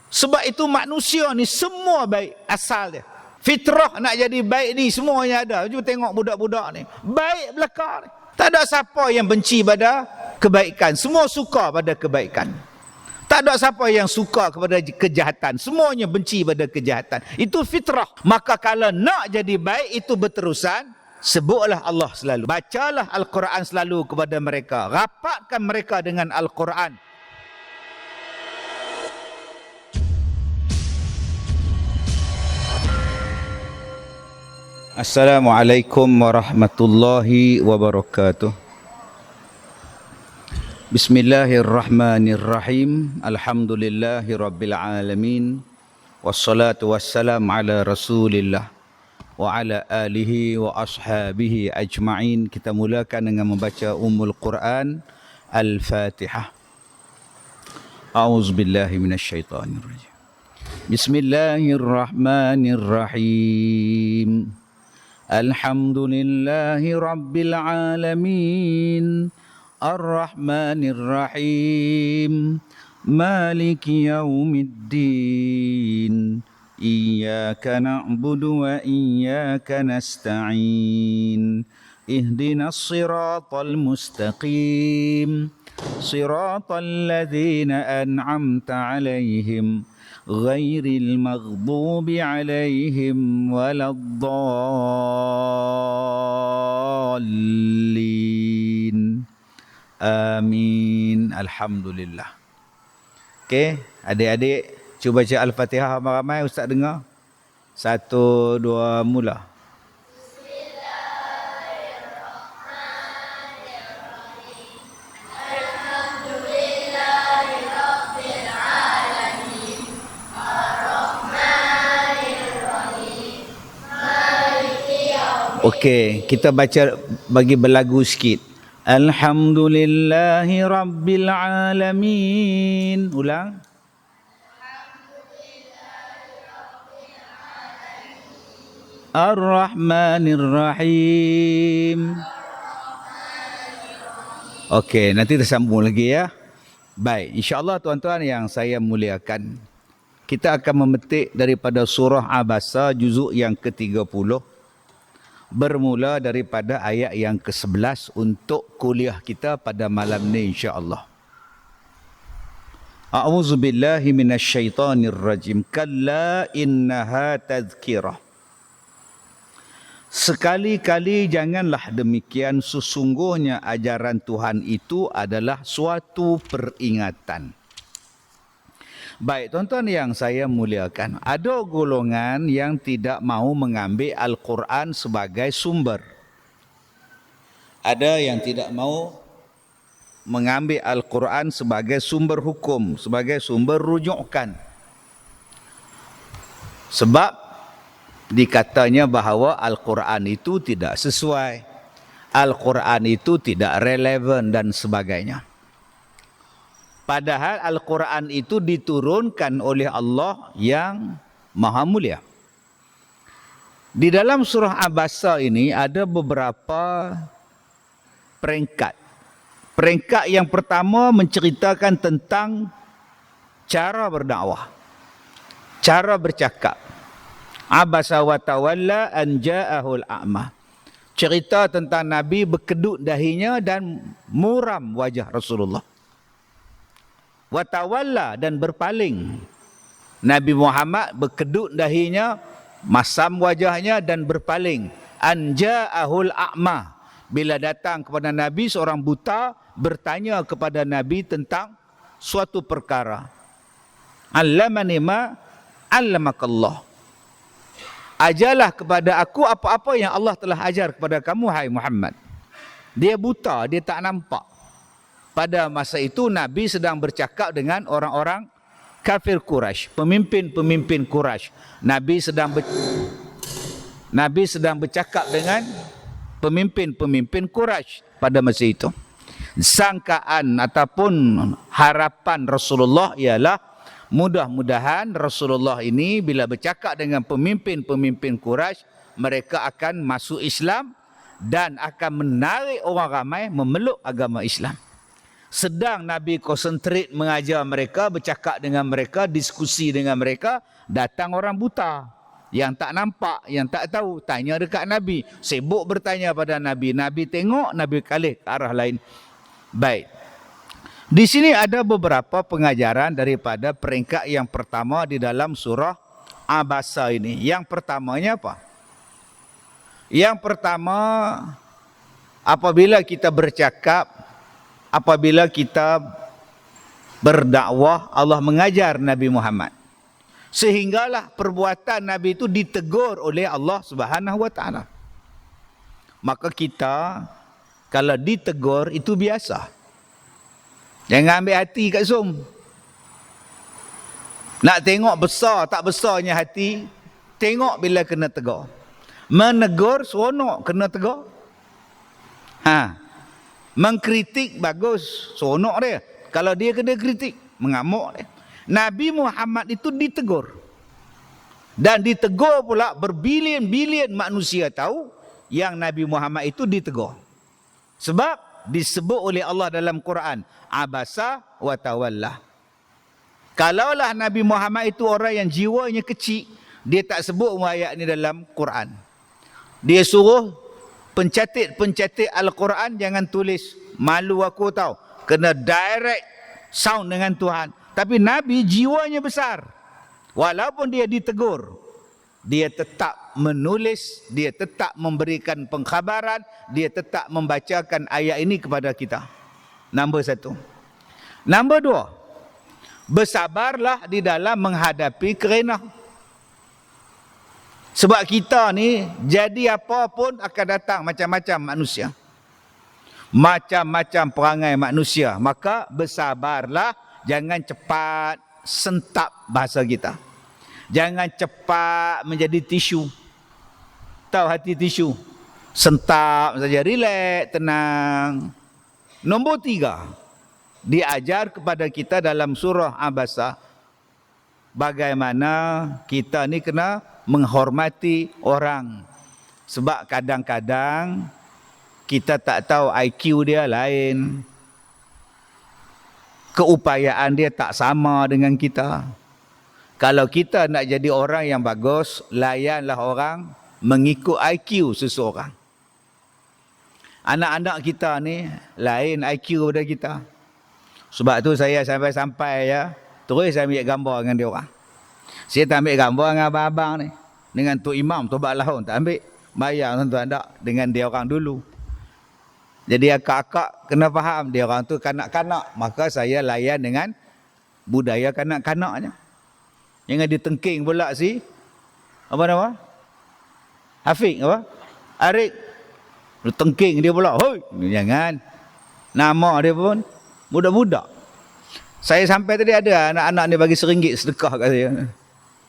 Sebab itu manusia ni semua baik asal dia. Fitrah nak jadi baik ni semuanya ada. Cuba tengok budak-budak ni. Baik belaka ni. Tak ada siapa yang benci pada kebaikan. Semua suka pada kebaikan. Tak ada siapa yang suka kepada kejahatan. Semuanya benci pada kejahatan. Itu fitrah. Maka kalau nak jadi baik itu berterusan, sebutlah Allah selalu. Bacalah Al-Quran selalu kepada mereka. Rapatkan mereka dengan Al-Quran. Assalamualaikum warahmatullahi wabarakatuh. Bismillahirrahmanirrahim. Alhamdulillahi rabbil alamin. Wassalatu wassalam ala rasulillah wa ala alihi wa ashabihi ajma'in. Kita mulakan dengan membaca Ummul Quran Al-Fatihah. A'udzubillahi minasyaitonirrajim. Bismillahirrahmanirrahim. Alhamdulillahi rabbil alamin. Ar-Rahmanir-Rahim. Maliki yaumiddin. Iyyaka na'budu wa iyyaka nasta'in. Ihdinas siratal mustaqim. Siratal ladzina an'amta 'alaihim ghairil maghdubi 'alaihim waladdallin. Amin. Alhamdulillah. Okey, adik-adik cuba baca Al-Fatihah ramai-ramai, ustaz dengar. 1, 2, mula. Okey, kita baca bagi berlagu sikit. Alhamdulillahi rabbil alamin. Ulang. Ar-Rahmanir-Rahim. Okey, nanti tersambung lagi ya. Baik, insya-Allah tuan-tuan yang saya muliakan, kita akan memetik daripada surah Abasa juzuk yang ke-30. Bermula daripada ayat yang ke-11 untuk kuliah kita pada malam ni insya-Allah. A'udzubillahi minasyaitonirrajim. Kalla innaha tadhkirah. Sekali-kali janganlah demikian, sesungguhnya ajaran Tuhan itu adalah suatu peringatan. Baik, tuan-tuan yang saya muliakan, ada golongan yang tidak mahu mengambil Al-Quran sebagai sumber. Ada yang tidak mahu mengambil Al-Quran sebagai sumber hukum, sebagai sumber rujukan. Sebab dikatanya bahawa Al-Quran itu tidak sesuai, Al-Quran itu tidak relevan dan sebagainya. Padahal Al-Quran itu diturunkan oleh Allah yang Maha Mulia. Di dalam surah Abasa ini ada beberapa peringkat. Peringkat yang pertama menceritakan tentang cara berdakwah, cara bercakap. Abasa wa tawalla an ja'ahul a'ma. Cerita tentang Nabi berkedut dahinya dan muram wajah Rasulullah. Watawalla, dan berpaling. Nabi Muhammad berkedut dahinya, masam wajahnya dan berpaling. Anja'ahul a'ma. Bila datang kepada Nabi seorang buta bertanya kepada Nabi tentang suatu perkara. Allamani ma 'allamakallah. Ajarlah kepada aku apa-apa yang Allah telah ajar kepada kamu, hai Muhammad. Dia buta, dia tak nampak. Pada masa itu Nabi sedang bercakap dengan orang-orang kafir Quraisy, pemimpin-pemimpin Quraisy. Nabi sedang bercakap dengan pemimpin-pemimpin Quraisy pada masa itu. Sangkaan ataupun harapan Rasulullah ialah mudah-mudahan Rasulullah ini bila bercakap dengan pemimpin-pemimpin Quraisy, mereka akan masuk Islam dan akan menarik orang ramai memeluk agama Islam. Sedang Nabi konsentrate mengajar mereka, bercakap dengan mereka, diskusi dengan mereka, datang orang buta yang tak nampak, yang tak tahu, tanya dekat Nabi, sibuk bertanya pada Nabi. Nabi tengok, Nabi kalih ke arah lain. Baik. Di sini ada beberapa pengajaran daripada peringkat yang pertama di dalam surah Abasa ini. Yang pertamanya apa? Yang pertama, apabila kita bercakap, apabila kita berdakwah, Allah mengajar Nabi Muhammad. Sehinggalah perbuatan Nabi itu ditegur oleh Allah Subhanahu wa taala. Maka kita kalau ditegur itu biasa. Jangan ambil hati kat Zoom. Nak tengok besar tak besarnya hati, tengok bila kena tegur. Menegur seronok, kena tegur. Mengkritik bagus, seronok dia. Kalau dia kena kritik, mengamuk dia. Nabi Muhammad itu ditegur. Dan ditegur pula berbilion-bilion manusia tahu yang Nabi Muhammad itu ditegur. Sebab disebut oleh Allah dalam Quran, Abasa wa tawalla. Kalaulah Nabi Muhammad itu orang yang jiwanya kecil, dia tak sebut ayat ni dalam Quran. Dia suruh pencatat Al-Quran jangan tulis malu aku tahu. Kena direct sound dengan Tuhan. Tapi Nabi jiwanya besar. Walaupun dia ditegur, dia tetap menulis, dia tetap memberikan pengkhabaran, dia tetap membacakan ayat ini kepada kita. Nombor satu. Nombor dua, bersabarlah di dalam menghadapi kerenah. Sebab kita ni jadi apa pun akan datang macam-macam manusia. Macam-macam perangai manusia. Maka bersabarlah, jangan cepat sentap bahasa kita. Jangan cepat menjadi tisu. Tahu hati tisu? Sentap saja, relax, tenang. Nombor tiga, diajar kepada kita dalam surah Abasa bagaimana kita ni kena menghormati orang. Sebab kadang-kadang kita tak tahu IQ dia lain. Keupayaan dia tak sama dengan kita. Kalau kita nak jadi orang yang bagus, layanlah orang mengikut IQ seseorang. Anak-anak kita ni lain IQ daripada kita. Sebab tu saya sampai-sampai ya, terus saya ambil gambar dengan dia orang. Saya tak ambil gambar dengan abang-abang ni. Dengan Tok Imam, Tobat Lahun tak ambil. Bayar tuan-tuan tak dengan dia orang dulu. Jadi akak-akak kena faham dia orang tu kanak-kanak. Maka saya layan dengan budaya kanak-kanaknya. Jangan ditengking pula si apa nama? Hafiq apa? Arik. Tengking dia pula. Hoi, jangan. Nama dia pun budak-budak. Saya sampai tadi ada anak-anak ni bagi RM1 sedekah kat saya.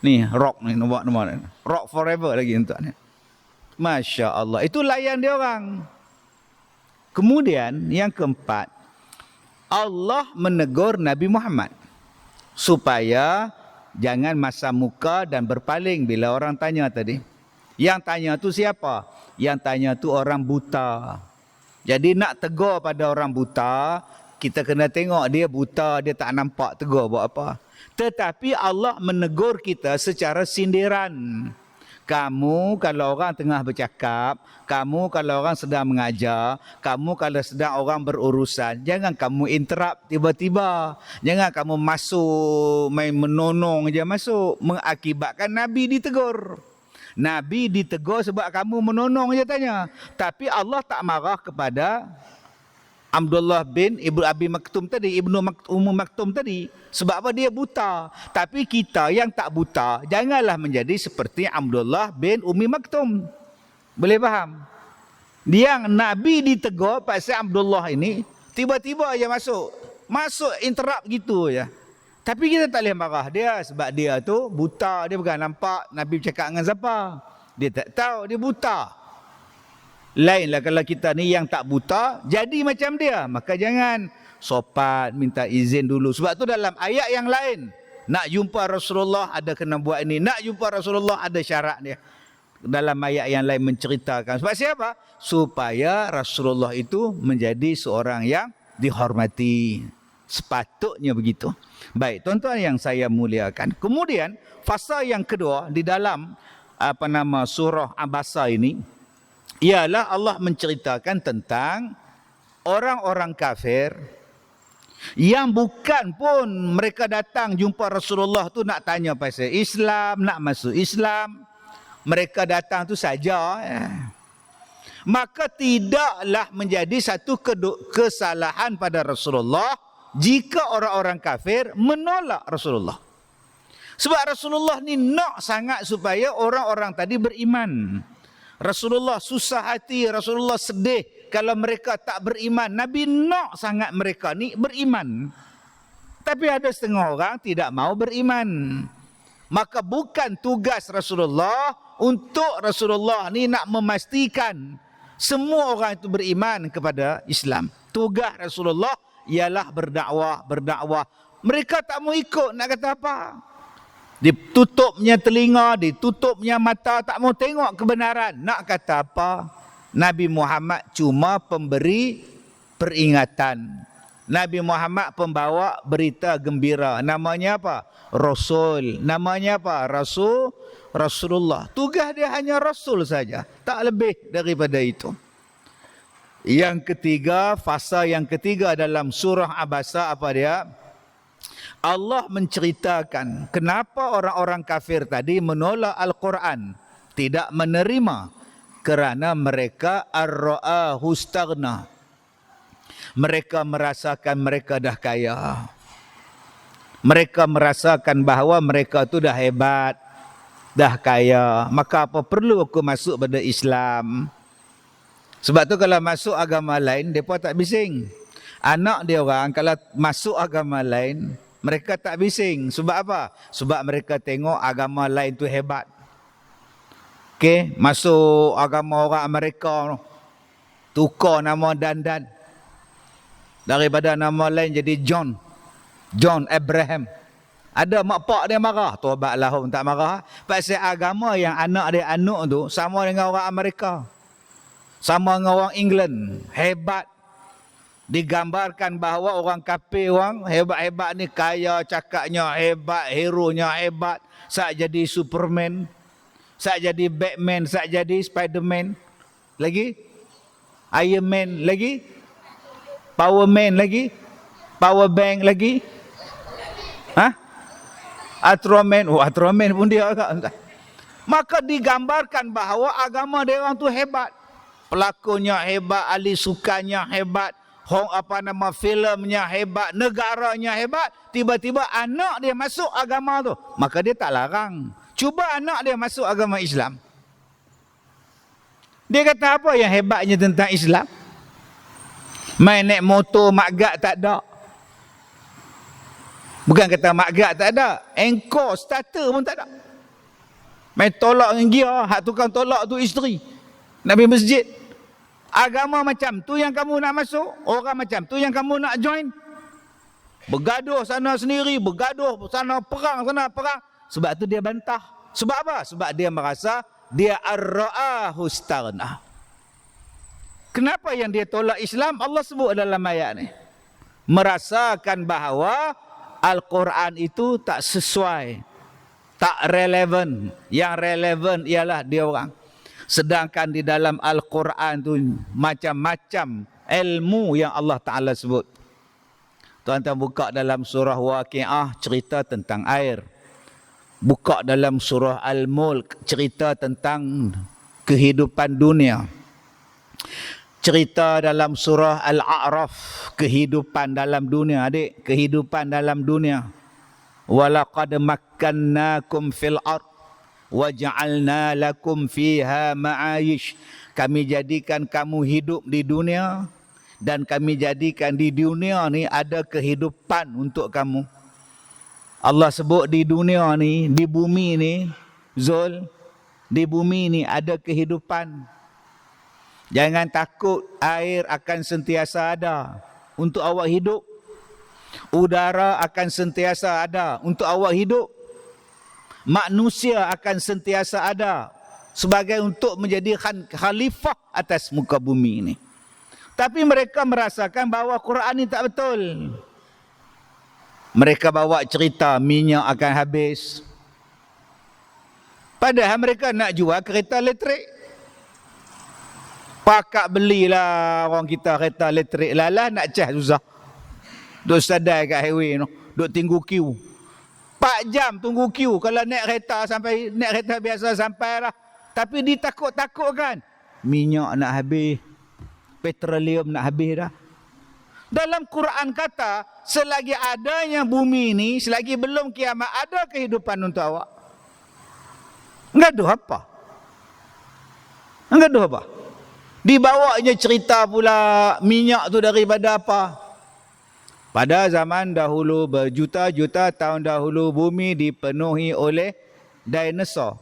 Ni rock ni nombor ni. Rock forever lagi untuk ni. Masya Allah. Itu layan dia orang. Kemudian yang keempat, Allah menegur Nabi Muhammad supaya jangan masam muka dan berpaling bila orang tanya tadi. Yang tanya tu siapa? Yang tanya tu orang buta. Jadi nak tegur pada orang buta, kita kena tengok dia buta, dia tak nampak, tegur buat apa. Tetapi Allah menegur kita secara sindiran. Kamu kalau orang tengah bercakap, kamu kalau orang sedang mengajar, kamu kalau sedang orang berurusan, jangan kamu interrupt tiba-tiba. Jangan kamu masuk, main menonong je masuk. Mengakibatkan Nabi ditegur. Nabi ditegur sebab kamu menonong je tanya. Tapi Allah tak marah kepada Abdullah bin Ibnu Abi Maktum tadi, Ibnu Ummu Maktum tadi. Sebab apa? Dia buta. Tapi kita yang tak buta, janganlah menjadi seperti Abdullah bin Ummi Maktum. Boleh faham? Yang Nabi ditegur pasal Abdullah ini, tiba-tiba aja masuk. Masuk interrupt gitu ya. Tapi kita tak boleh marah dia sebab dia tu buta. Dia bukan nampak Nabi bercakap dengan siapa. Dia tak tahu, dia buta. Lainlah kalau kita ni yang tak buta, jadi macam dia. Maka jangan sopan, minta izin dulu. Sebab tu dalam ayat yang lain, nak jumpa Rasulullah ada kena buat ini. Nak jumpa Rasulullah ada syarat dia. Dalam ayat yang lain menceritakan. Sebab siapa? Supaya Rasulullah itu menjadi seorang yang dihormati. Sepatutnya begitu. Baik, tuan-tuan yang saya muliakan. Kemudian fasa yang kedua di dalam surah Abasa ini ialah Allah menceritakan tentang orang-orang kafir yang bukan pun mereka datang jumpa Rasulullah tu nak tanya pasal Islam, nak masuk Islam. Mereka datang tu saja. Maka tidaklah menjadi satu kesalahan pada Rasulullah jika orang-orang kafir menolak Rasulullah. Sebab Rasulullah ni nak sangat supaya orang-orang tadi beriman. Rasulullah susah hati, Rasulullah sedih kalau mereka tak beriman. Nabi nak sangat mereka ni beriman. Tapi ada setengah orang tidak mau beriman. Maka bukan tugas Rasulullah untuk Rasulullah ni nak memastikan semua orang itu beriman kepada Islam. Tugas Rasulullah ialah berdakwah. Mereka tak mau ikut, nak kata apa? Ditutupnya telinga, ditutupnya mata, tak mau tengok kebenaran. Nak kata apa? Nabi Muhammad cuma pemberi peringatan. Nabi Muhammad pembawa berita gembira. Namanya apa? Rasul. Namanya apa? Rasulullah. Tugas dia hanya Rasul saja. Tak lebih daripada itu. Yang ketiga, fasa yang ketiga dalam surah Abasa apa dia? Allah menceritakan kenapa orang-orang kafir tadi menolak Al-Quran, tidak menerima kerana mereka ar-ra'ahu staghna. Mereka merasakan mereka dah kaya. Mereka merasakan bahawa mereka tu dah hebat, dah kaya. Maka apa perlu aku masuk pada Islam? Sebab tu kalau masuk agama lain, mereka tak bising. Anak dia orang kalau masuk agama lain, mereka tak bising. Sebab apa? Sebab mereka tengok agama lain tu hebat. Okey, masuk agama orang Amerika, tukar nama Dandan. Daripada nama lain jadi John Abraham. Ada mak pak dia marah, taubatlah hum tak marah. Pasal agama yang anak dia anuk tu sama dengan orang Amerika. Sama dengan orang England, hebat. Digambarkan bahawa orang kafir, orang hebat-hebat ni kaya, cakapnya hebat, hero-nya hebat. Sak jadi Superman, sak jadi Batman, sak jadi Spiderman. Lagi? Iron Man lagi? Power Man lagi? Power Bank lagi? Ultraman. Oh, Ultraman pun dia agak. Maka digambarkan bahawa agama dia orang tu hebat. Pelakonnya hebat, ahli sukanya hebat, filmnya hebat, negaranya hebat. Tiba-tiba anak dia masuk agama tu, maka dia tak larang. Cuba anak dia masuk agama Islam. Dia kata apa yang hebatnya tentang Islam? Main naik motor makgat tak ada. Bukan kata makgat tak ada, engkau starter pun tak ada. Main tolak dengan dia, hak tukang tolak tu isteri. Nabi masjid. Agama macam tu yang kamu nak masuk, orang macam tu yang kamu nak join. Bergaduh sana sendiri, bergaduh sana perang. Sebab tu dia bantah. Sebab apa? Sebab dia merasa dia ar-ra'ahu staghna. Kenapa yang dia tolak Islam? Allah sebut dalam ayat ni. Merasakan bahawa Al-Quran itu tak sesuai, tak relevan. Yang relevan ialah dia orang. Sedangkan di dalam Al-Quran tu macam-macam ilmu yang Allah Ta'ala sebut. Tuan-tuan buka dalam surah Waqi'ah, cerita tentang air. Buka dalam surah Al-Mulk, cerita tentang kehidupan dunia. Cerita dalam surah Al-A'raf, kehidupan dalam dunia, adik, kehidupan dalam dunia. Walaqad makkannakum fil ard waja'alna lakum fiha ma'ayish. Kami jadikan kamu hidup di dunia dan kami jadikan di dunia ni ada kehidupan untuk kamu. Allah sebut di dunia ni, di bumi ni, Zul, di bumi ni ada kehidupan. Jangan takut, air akan sentiasa ada untuk awak hidup. Udara akan sentiasa ada untuk awak hidup. Manusia akan sentiasa ada sebagai untuk menjadi khalifah atas muka bumi ini. Tapi mereka merasakan bahawa Quran ni tak betul. Mereka bawa cerita minyak akan habis. Padahal mereka nak jual kereta elektrik. Pakak belilah orang kita kereta elektrik. Lalah nak cas susah. Duk sadai kat highway tu. Duk tunggu queue. 4 jam tunggu queue. Kalau naik kereta sampai, naik kereta biasa sampai lah. Tapi ditakut-takutkan. Minyak nak habis. Petroleum nak habis dah. Dalam Quran kata, selagi adanya bumi ni, selagi belum kiamat, ada kehidupan untuk awak. Gaduh apa? Gaduh apa? Dibawanya cerita pula minyak tu daripada apa? Pada zaman dahulu, berjuta-juta tahun dahulu, bumi dipenuhi oleh dinosaur.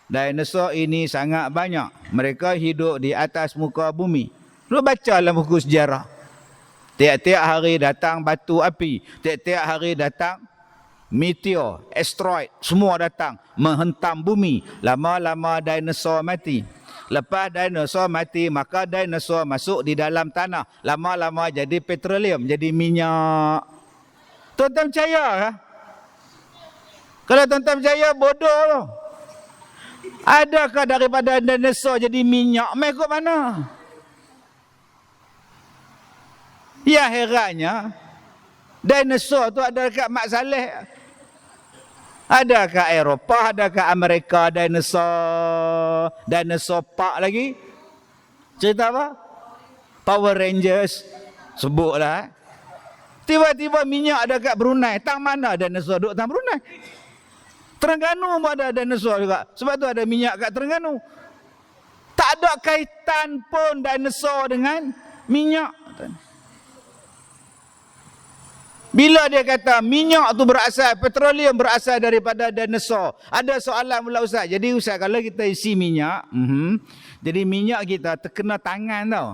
Dinosaur ini sangat banyak. Mereka hidup di atas muka bumi. Lu baca dalam buku sejarah. Tiap-tiap hari datang batu api. Tiap-tiap hari datang meteor, asteroid. Semua datang menghentam bumi. Lama-lama dinosaur mati. Lepas dinosaur mati, maka dinosaur masuk di dalam tanah. Lama-lama jadi petroleum, jadi minyak. Tuan-tuan percaya kah? Kalau tuan-tuan percaya, bodoh loh. Adakah daripada dinosaur jadi minyak? Mai ikut mana? Ya herannya, dinosaur tu ada dekat Mak Saleh. Adakah Eropah, adakah Amerika dinosaur park lagi? Cerita apa? Power Rangers. Sebutlah. Tiba-tiba minyak ada kat Brunei. Tang mana dinosaur duduk tang Brunei? Terengganu pun ada dinosaur juga. Sebab tu ada minyak kat Terengganu. Tak ada kaitan pun dinosaur dengan minyak. Bila dia kata minyak tu berasal, petroleum berasal daripada dinosaur. Ada soalan pula Ustaz. Jadi Ustaz, kalau kita isi minyak, jadi minyak kita terkena tangan tau.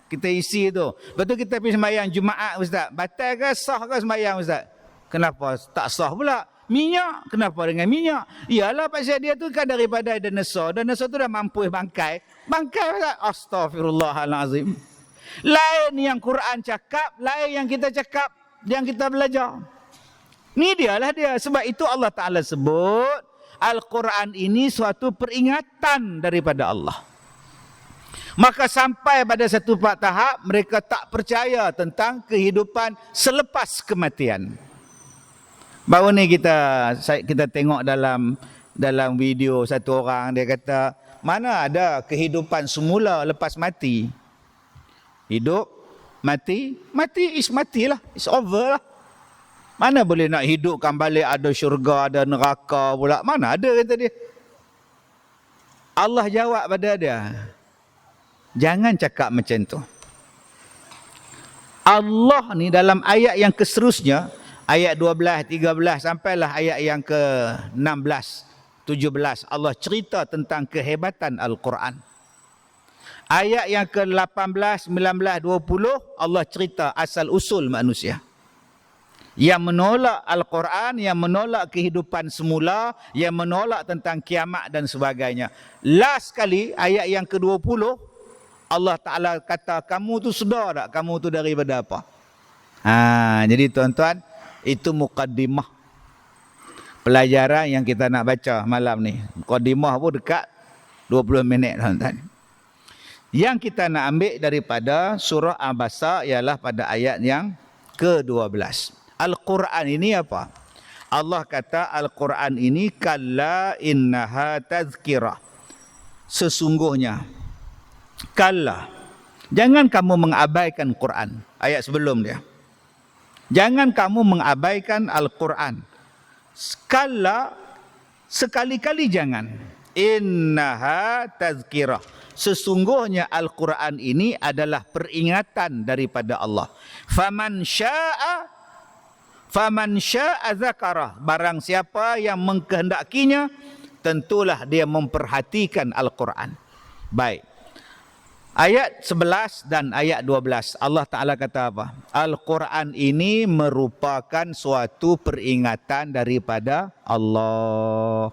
Kita isi tu. Lepas tu kita pergi sembahyang Jumaat Ustaz. Batal ke sah ke sembahyang Ustaz? Kenapa tak sah pula? Minyak. Kenapa dengan minyak? Iyalah pasal dia tu kan daripada dinosaur. Dinosaur tu dah mampu bangkai. Bangkai Ustaz. Astaghfirullahalazim. Lain yang Quran cakap, lain yang kita cakap. Yang kita belajar. Ni dialah dia. Sebab itu Allah Ta'ala sebut Al-Quran ini suatu peringatan daripada Allah. Maka sampai pada satu tahap mereka tak percaya tentang kehidupan selepas kematian. Baru ni kita tengok dalam video satu orang, dia kata, mana ada kehidupan semula lepas mati? Hidup, mati is matilah, is over lah. Mana boleh nak hidupkan balik ada syurga, ada neraka pula? Mana ada, kata dia. Allah jawab pada dia, jangan cakap macam tu. Allah ni dalam ayat yang keseterusnya, ayat 12, 13 sampailah ayat yang ke-16, 17, Allah cerita tentang kehebatan Al-Quran. Ayat yang ke-18, 19, 20, Allah cerita asal usul manusia. Yang menolak Al-Quran, yang menolak kehidupan semula, yang menolak tentang kiamat dan sebagainya. Last kali, ayat yang ke-20, Allah Ta'ala kata, kamu tu sedar tak? Kamu tu daripada apa? Jadi tuan-tuan, itu muqaddimah. Pelajaran yang kita nak baca malam ni. Muqaddimah pun dekat 20 minit tuan-tuan. Yang kita nak ambil daripada surah Abasa ialah pada ayat yang ke-12. Al-Quran ini apa? Allah kata Al-Quran ini kalla innaha tazkirah. Sesungguhnya. Kalla. Jangan kamu mengabaikan Quran. Ayat sebelum dia. Jangan kamu mengabaikan Al-Quran. Kalla, sekali-kali jangan. Innaha tazkirah. Sesungguhnya Al-Quran ini adalah peringatan daripada Allah. Faman sya'a zakarah. Barang siapa yang mengkehendakinya, tentulah dia memperhatikan Al-Quran. Baik. Ayat 11 dan ayat 12. Allah Ta'ala kata apa? Al-Quran ini merupakan suatu peringatan daripada Allah.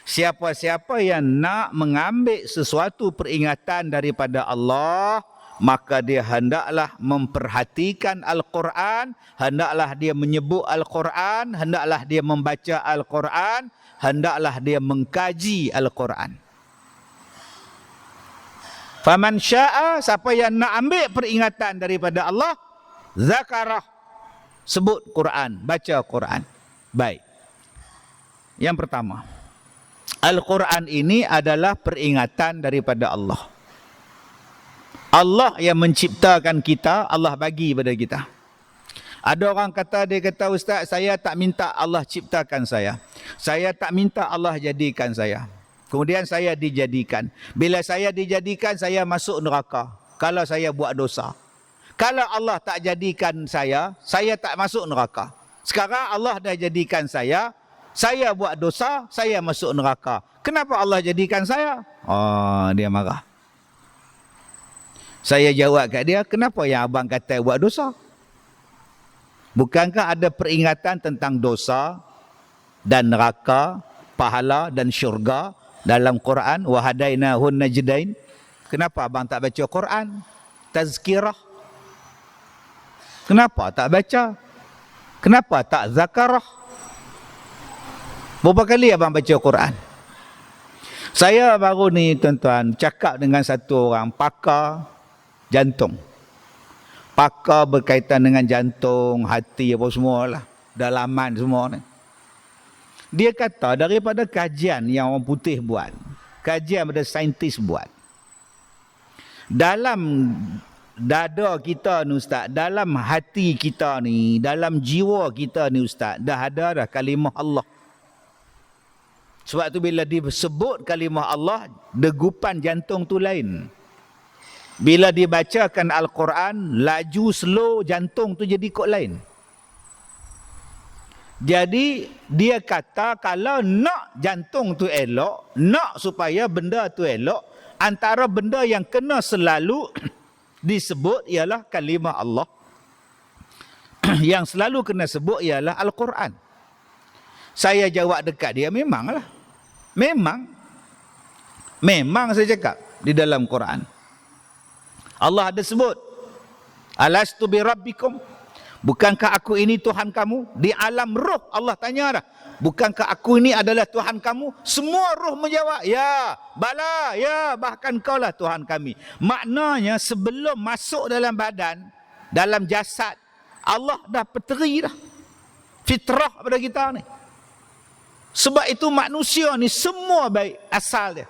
Siapa-siapa yang nak mengambil sesuatu peringatan daripada Allah, maka dia hendaklah memperhatikan Al-Quran, hendaklah dia menyebut Al-Quran, hendaklah dia membaca Al-Quran, hendaklah dia mengkaji Al-Quran. Faman syaa, siapa yang nak ambil peringatan daripada Allah, zakarah, sebut Quran, baca Quran. Baik. Yang pertama, Al-Quran ini adalah peringatan daripada Allah. Allah yang menciptakan kita, Allah bagi pada kita. Ada orang kata, dia kata, Ustaz, saya tak minta Allah ciptakan saya. Saya tak minta Allah jadikan saya. Kemudian saya dijadikan. Bila saya dijadikan, saya masuk neraka. Kalau saya buat dosa. Kalau Allah tak jadikan saya tak masuk neraka. Sekarang Allah dah jadikan saya buat dosa, saya masuk neraka. Kenapa Allah jadikan saya? Oh, dia marah. Saya jawab kat dia, kenapa yang abang kata buat dosa? Bukankah ada peringatan tentang dosa dan neraka, pahala dan syurga dalam Quran? Wa hadainahun najdain. Kenapa abang tak baca Quran? Tazkirah. Kenapa tak baca? Kenapa tak zakarah? Berapa kali abang baca Quran? Saya baru ni tuan-tuan cakap dengan satu orang pakar jantung. Pakar berkaitan dengan jantung, hati apa semua lah. Dalaman semua ni. Dia kata daripada kajian yang orang putih buat, kajian daripada saintis buat, dalam dada kita ni Ustaz, dalam hati kita ni, dalam jiwa kita ni Ustaz, dah ada dah kalimah Allah. Sebab tu bila disebut kalimah Allah, degupan jantung tu lain. Bila dibacakan Al-Quran, laju slow jantung tu jadi kod lain. Jadi dia kata kalau nak jantung tu elok, nak supaya benda tu elok, antara benda yang kena selalu disebut ialah kalimah Allah. Yang selalu kena sebut ialah Al-Quran. Saya jawab dekat dia, memanglah. Memang saya cakap di dalam Quran. Allah ada sebut, alastu bi rabbikum, bukankah aku ini Tuhan kamu? Di alam roh Allah tanya dah, bukankah aku ini adalah Tuhan kamu? Semua roh menjawab, ya, bala, ya, bahkan kau lah Tuhan kami. Maknanya sebelum masuk dalam badan, dalam jasad, Allah dah peteri dah fitrah pada kita ni. Sebab itu manusia ni semua baik asal dia.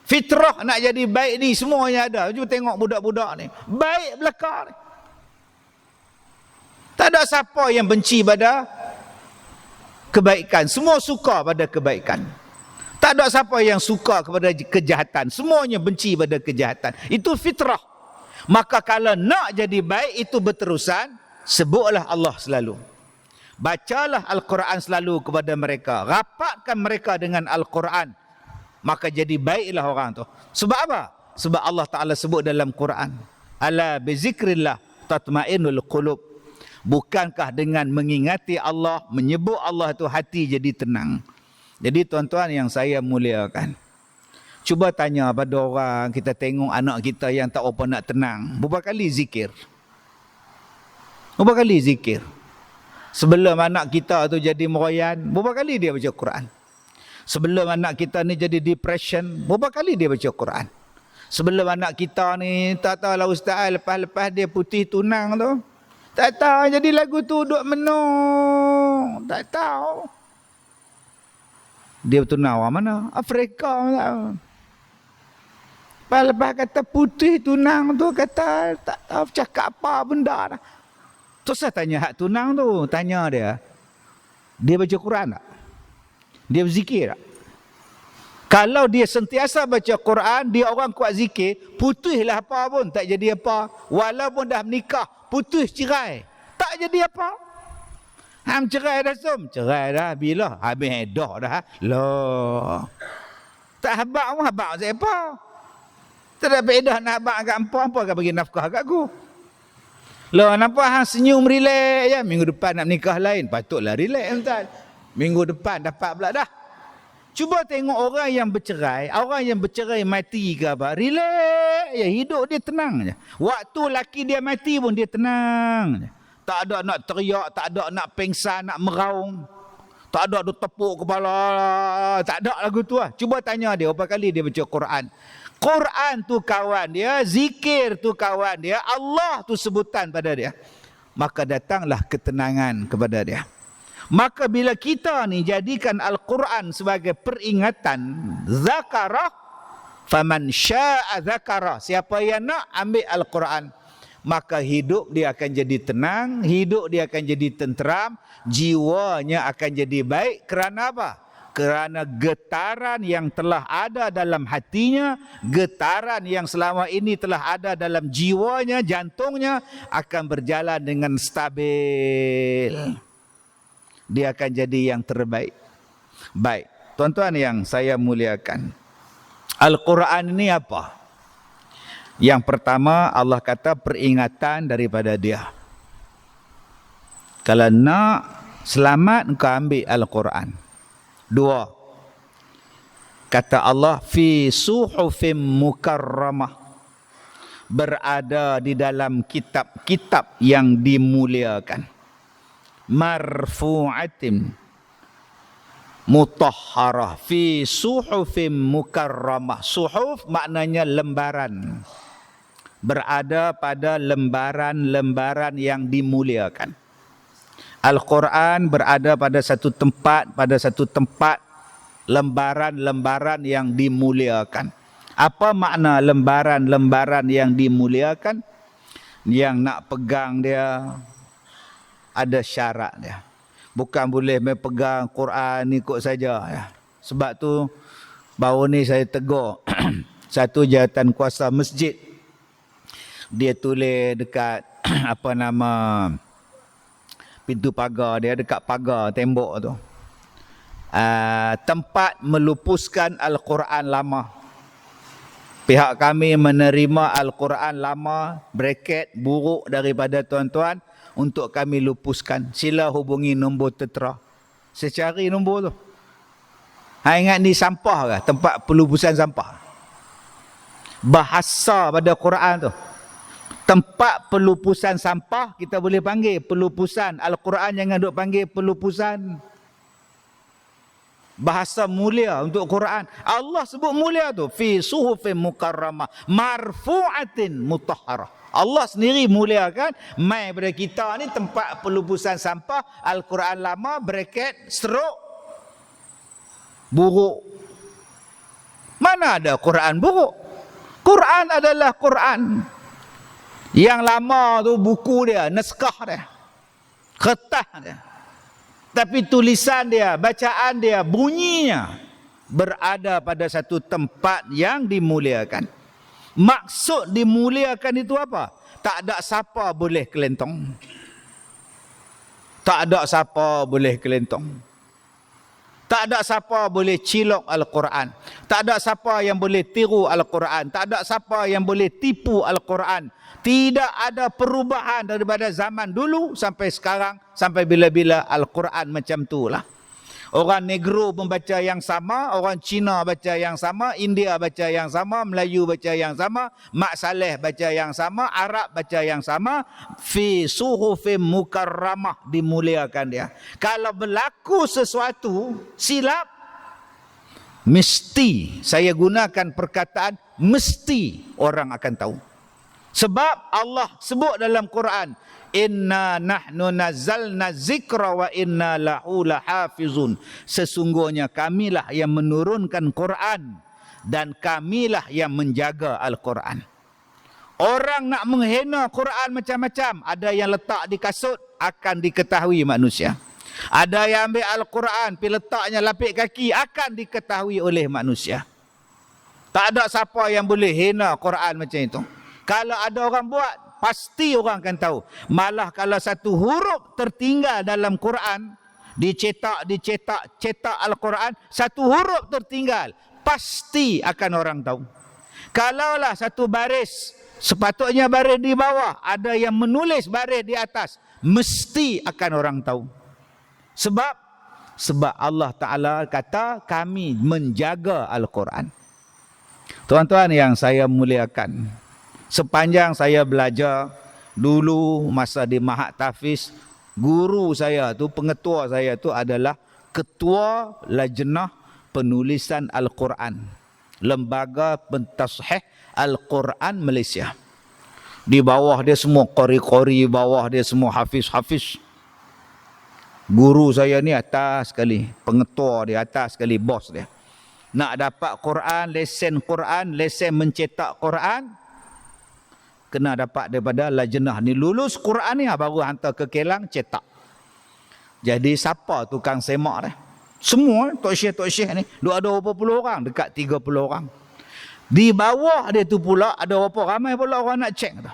Fitrah nak jadi baik ni semuanya ada. Cuba tengok budak-budak ni, baik belakang ni. Tak ada siapa yang benci pada kebaikan. Semua suka pada kebaikan. Tak ada siapa yang suka kepada kejahatan. Semuanya benci pada kejahatan. Itu fitrah. Maka kalau nak jadi baik itu berterusan, sebutlah Allah selalu. Bacalah Al-Quran selalu kepada mereka. Rapatkan mereka dengan Al-Quran. Maka jadi baiklah orang tu. Sebab apa? Sebab Allah Ta'ala sebut dalam Quran, ala bizikrillah tatma'innul qulub. Bukankah dengan mengingati Allah, menyebut Allah tu hati jadi tenang. Jadi tuan-tuan yang saya muliakan, cuba tanya pada orang, kita tengok anak kita yang tak apa nak tenang, berapa kali zikir? Berapa kali zikir? Sebelum anak kita tu jadi meroyan, berapa kali dia baca Quran? Sebelum anak kita ni jadi depression, berapa kali dia baca Quran? Sebelum anak kita ni, tak tahu lah Ustaz, lepas-lepas dia putih tunang tu, tak tahu jadi lagu tu duk menung, tak tahu. Dia tunang orang mana? Afrika tak. Lepas kata putih tunang tu, kata tak tahu cakap apa benda dah. Terus saya tanya hak tunang tu, tanya dia baca Quran tak? Dia berzikir tak? Kalau dia sentiasa baca Quran, dia orang kuat zikir, putihlah apa pun, tak jadi apa. Walaupun dah menikah, putus cerai, tak jadi apa. Hang cerai dah Som? Cerai dah, bila? Habis edah dah. Loh. Tak habak pun, habak siapa? Tak ada bedah nak habak kat apa akan bagi nafkah kat aku. Loh, nampak hang senyum relax je. Minggu depan nak menikah lain, patutlah relax tuan. Minggu depan dapat pula dah. Cuba tengok orang yang bercerai mati ke apa, relax je, hidup dia tenang je. Waktu laki dia mati pun dia tenang je. Tak ada nak teriak, tak ada nak pengsan, nak meraung. Tak ada duk tepuk kepala, tak ada lagu tu lah. Cuba tanya dia berapa kali dia baca Quran. Quran tu kawan dia, zikir tu kawan dia, Allah tu sebutan pada dia. Maka datanglah ketenangan kepada dia. Maka bila kita ni jadikan Al-Quran sebagai peringatan, zakarah, faman sya'a zakarah. Siapa yang nak ambil Al-Quran, maka hidup dia akan jadi tenang, hidup dia akan jadi tenteram, jiwanya akan jadi baik. Kerana apa? Kerana getaran yang telah ada dalam hatinya, getaran yang selama ini telah ada dalam jiwanya, jantungnya, akan berjalan dengan stabil. Dia akan jadi yang terbaik. Baik, tuan-tuan yang saya muliakan, Al-Quran ini apa? Yang pertama, Allah kata peringatan daripada dia. Kalau nak selamat, engkau ambil Al-Quran. 2, kata Allah, fi suhufim mukarramah, berada di dalam kitab-kitab yang dimuliakan. Marfu'atin mutahharah, fi suhufim mukarramah. Suhuf maknanya lembaran. Berada pada lembaran-lembaran yang dimuliakan. Al-Quran berada pada satu tempat, lembaran-lembaran yang dimuliakan. Apa makna lembaran-lembaran yang dimuliakan? Yang nak pegang dia ada syarat dia. Bukan boleh main pegang Quran ikut saja ya. Sebab tu baru ni saya tegur satu jawatan kuasa masjid. Dia tulis dekat apa nama pintu pagar dia, dekat pagar tembok tu, tempat melupuskan Al-Quran lama. Pihak kami menerima Al-Quran lama, braket buruk daripada tuan-tuan untuk kami lupuskan. Sila hubungi nombor tentera. Saya cari nombor tu. Ingat ni sampah ke? Tempat pelupusan sampah. Bahasa pada Quran tu, tempat pelupusan sampah, kita boleh panggil pelupusan. Al-Quran jangan duk panggil pelupusan. Bahasa mulia untuk Quran. Allah sebut mulia tu, fi suhufin mukarramah marfu'atin mutahharah. Allah sendiri muliakan. Mai pada kita ni tempat pelupusan sampah, Al-Quran lama, braket, stroke, buruk. Mana ada Quran buruk? Quran adalah Quran. Yang lama tu buku dia, naskah dia, kertas dia. Tapi tulisan dia, bacaan dia, bunyinya berada pada satu tempat yang dimuliakan. Maksud dimuliakan itu apa? Tak ada siapa boleh kelentong. Tak ada siapa boleh kelentong. Tak ada siapa boleh cilok Al-Quran. Tak ada siapa yang boleh tiru Al-Quran. Tak ada siapa yang boleh tipu Al-Quran. Tidak ada perubahan daripada zaman dulu sampai sekarang, sampai bila-bila Al-Quran macam itulah. Orang Negro membaca yang sama, orang Cina baca yang sama, India baca yang sama, Melayu baca yang sama, Mak Saleh baca yang sama, Arab baca yang sama. Fi suhufim mukarramah, dimuliakan dia. Kalau berlaku sesuatu silap, mesti, saya gunakan perkataan mesti, orang akan tahu. Sebab Allah sebut dalam Quran, inna nahnu nazzalna zikra wa inna lahu lahafizun. Sesungguhnya kamilah yang menurunkan Quran dan kamilah yang menjaga Al-Quran. Orang nak menghina Quran macam-macam. Ada yang letak di kasut, akan diketahui manusia. Ada yang ambil Al-Quran, pergi letaknya lapik kaki, akan diketahui oleh manusia. Tak ada siapa yang boleh hina Quran macam itu. Kalau ada orang buat, pasti orang akan tahu. Malah kalau satu huruf tertinggal dalam Quran, dicetak Al-Quran, satu huruf tertinggal, pasti akan orang tahu. Kalaulah satu baris, sepatutnya baris di bawah, ada yang menulis baris di atas, mesti akan orang tahu. Sebab Sebab Allah Ta'ala kata kami menjaga Al-Quran. Tuan-tuan yang saya muliakan, sepanjang saya belajar dulu masa di Mahat Tahfiz, guru saya tu, pengetua saya tu adalah ketua lajnah penulisan Al-Quran, Lembaga Pentashih Al-Quran Malaysia. Di bawah dia semua qori-qori, bawah dia semua hafiz-hafiz. Guru saya ni atas sekali, pengetua dia atas sekali, bos dia. Nak dapat Quran, lesen mencetak Quran, kena dapat daripada lajnah ni. Lulus Quran ni baru hantar ke Kelang cetak. Jadi siapa tukang semak dia? Semua tok syekh ni, ada berapa puluh orang, dekat 30 orang. Di bawah dia tu pula ada berapa ramai pula orang nak cek tu.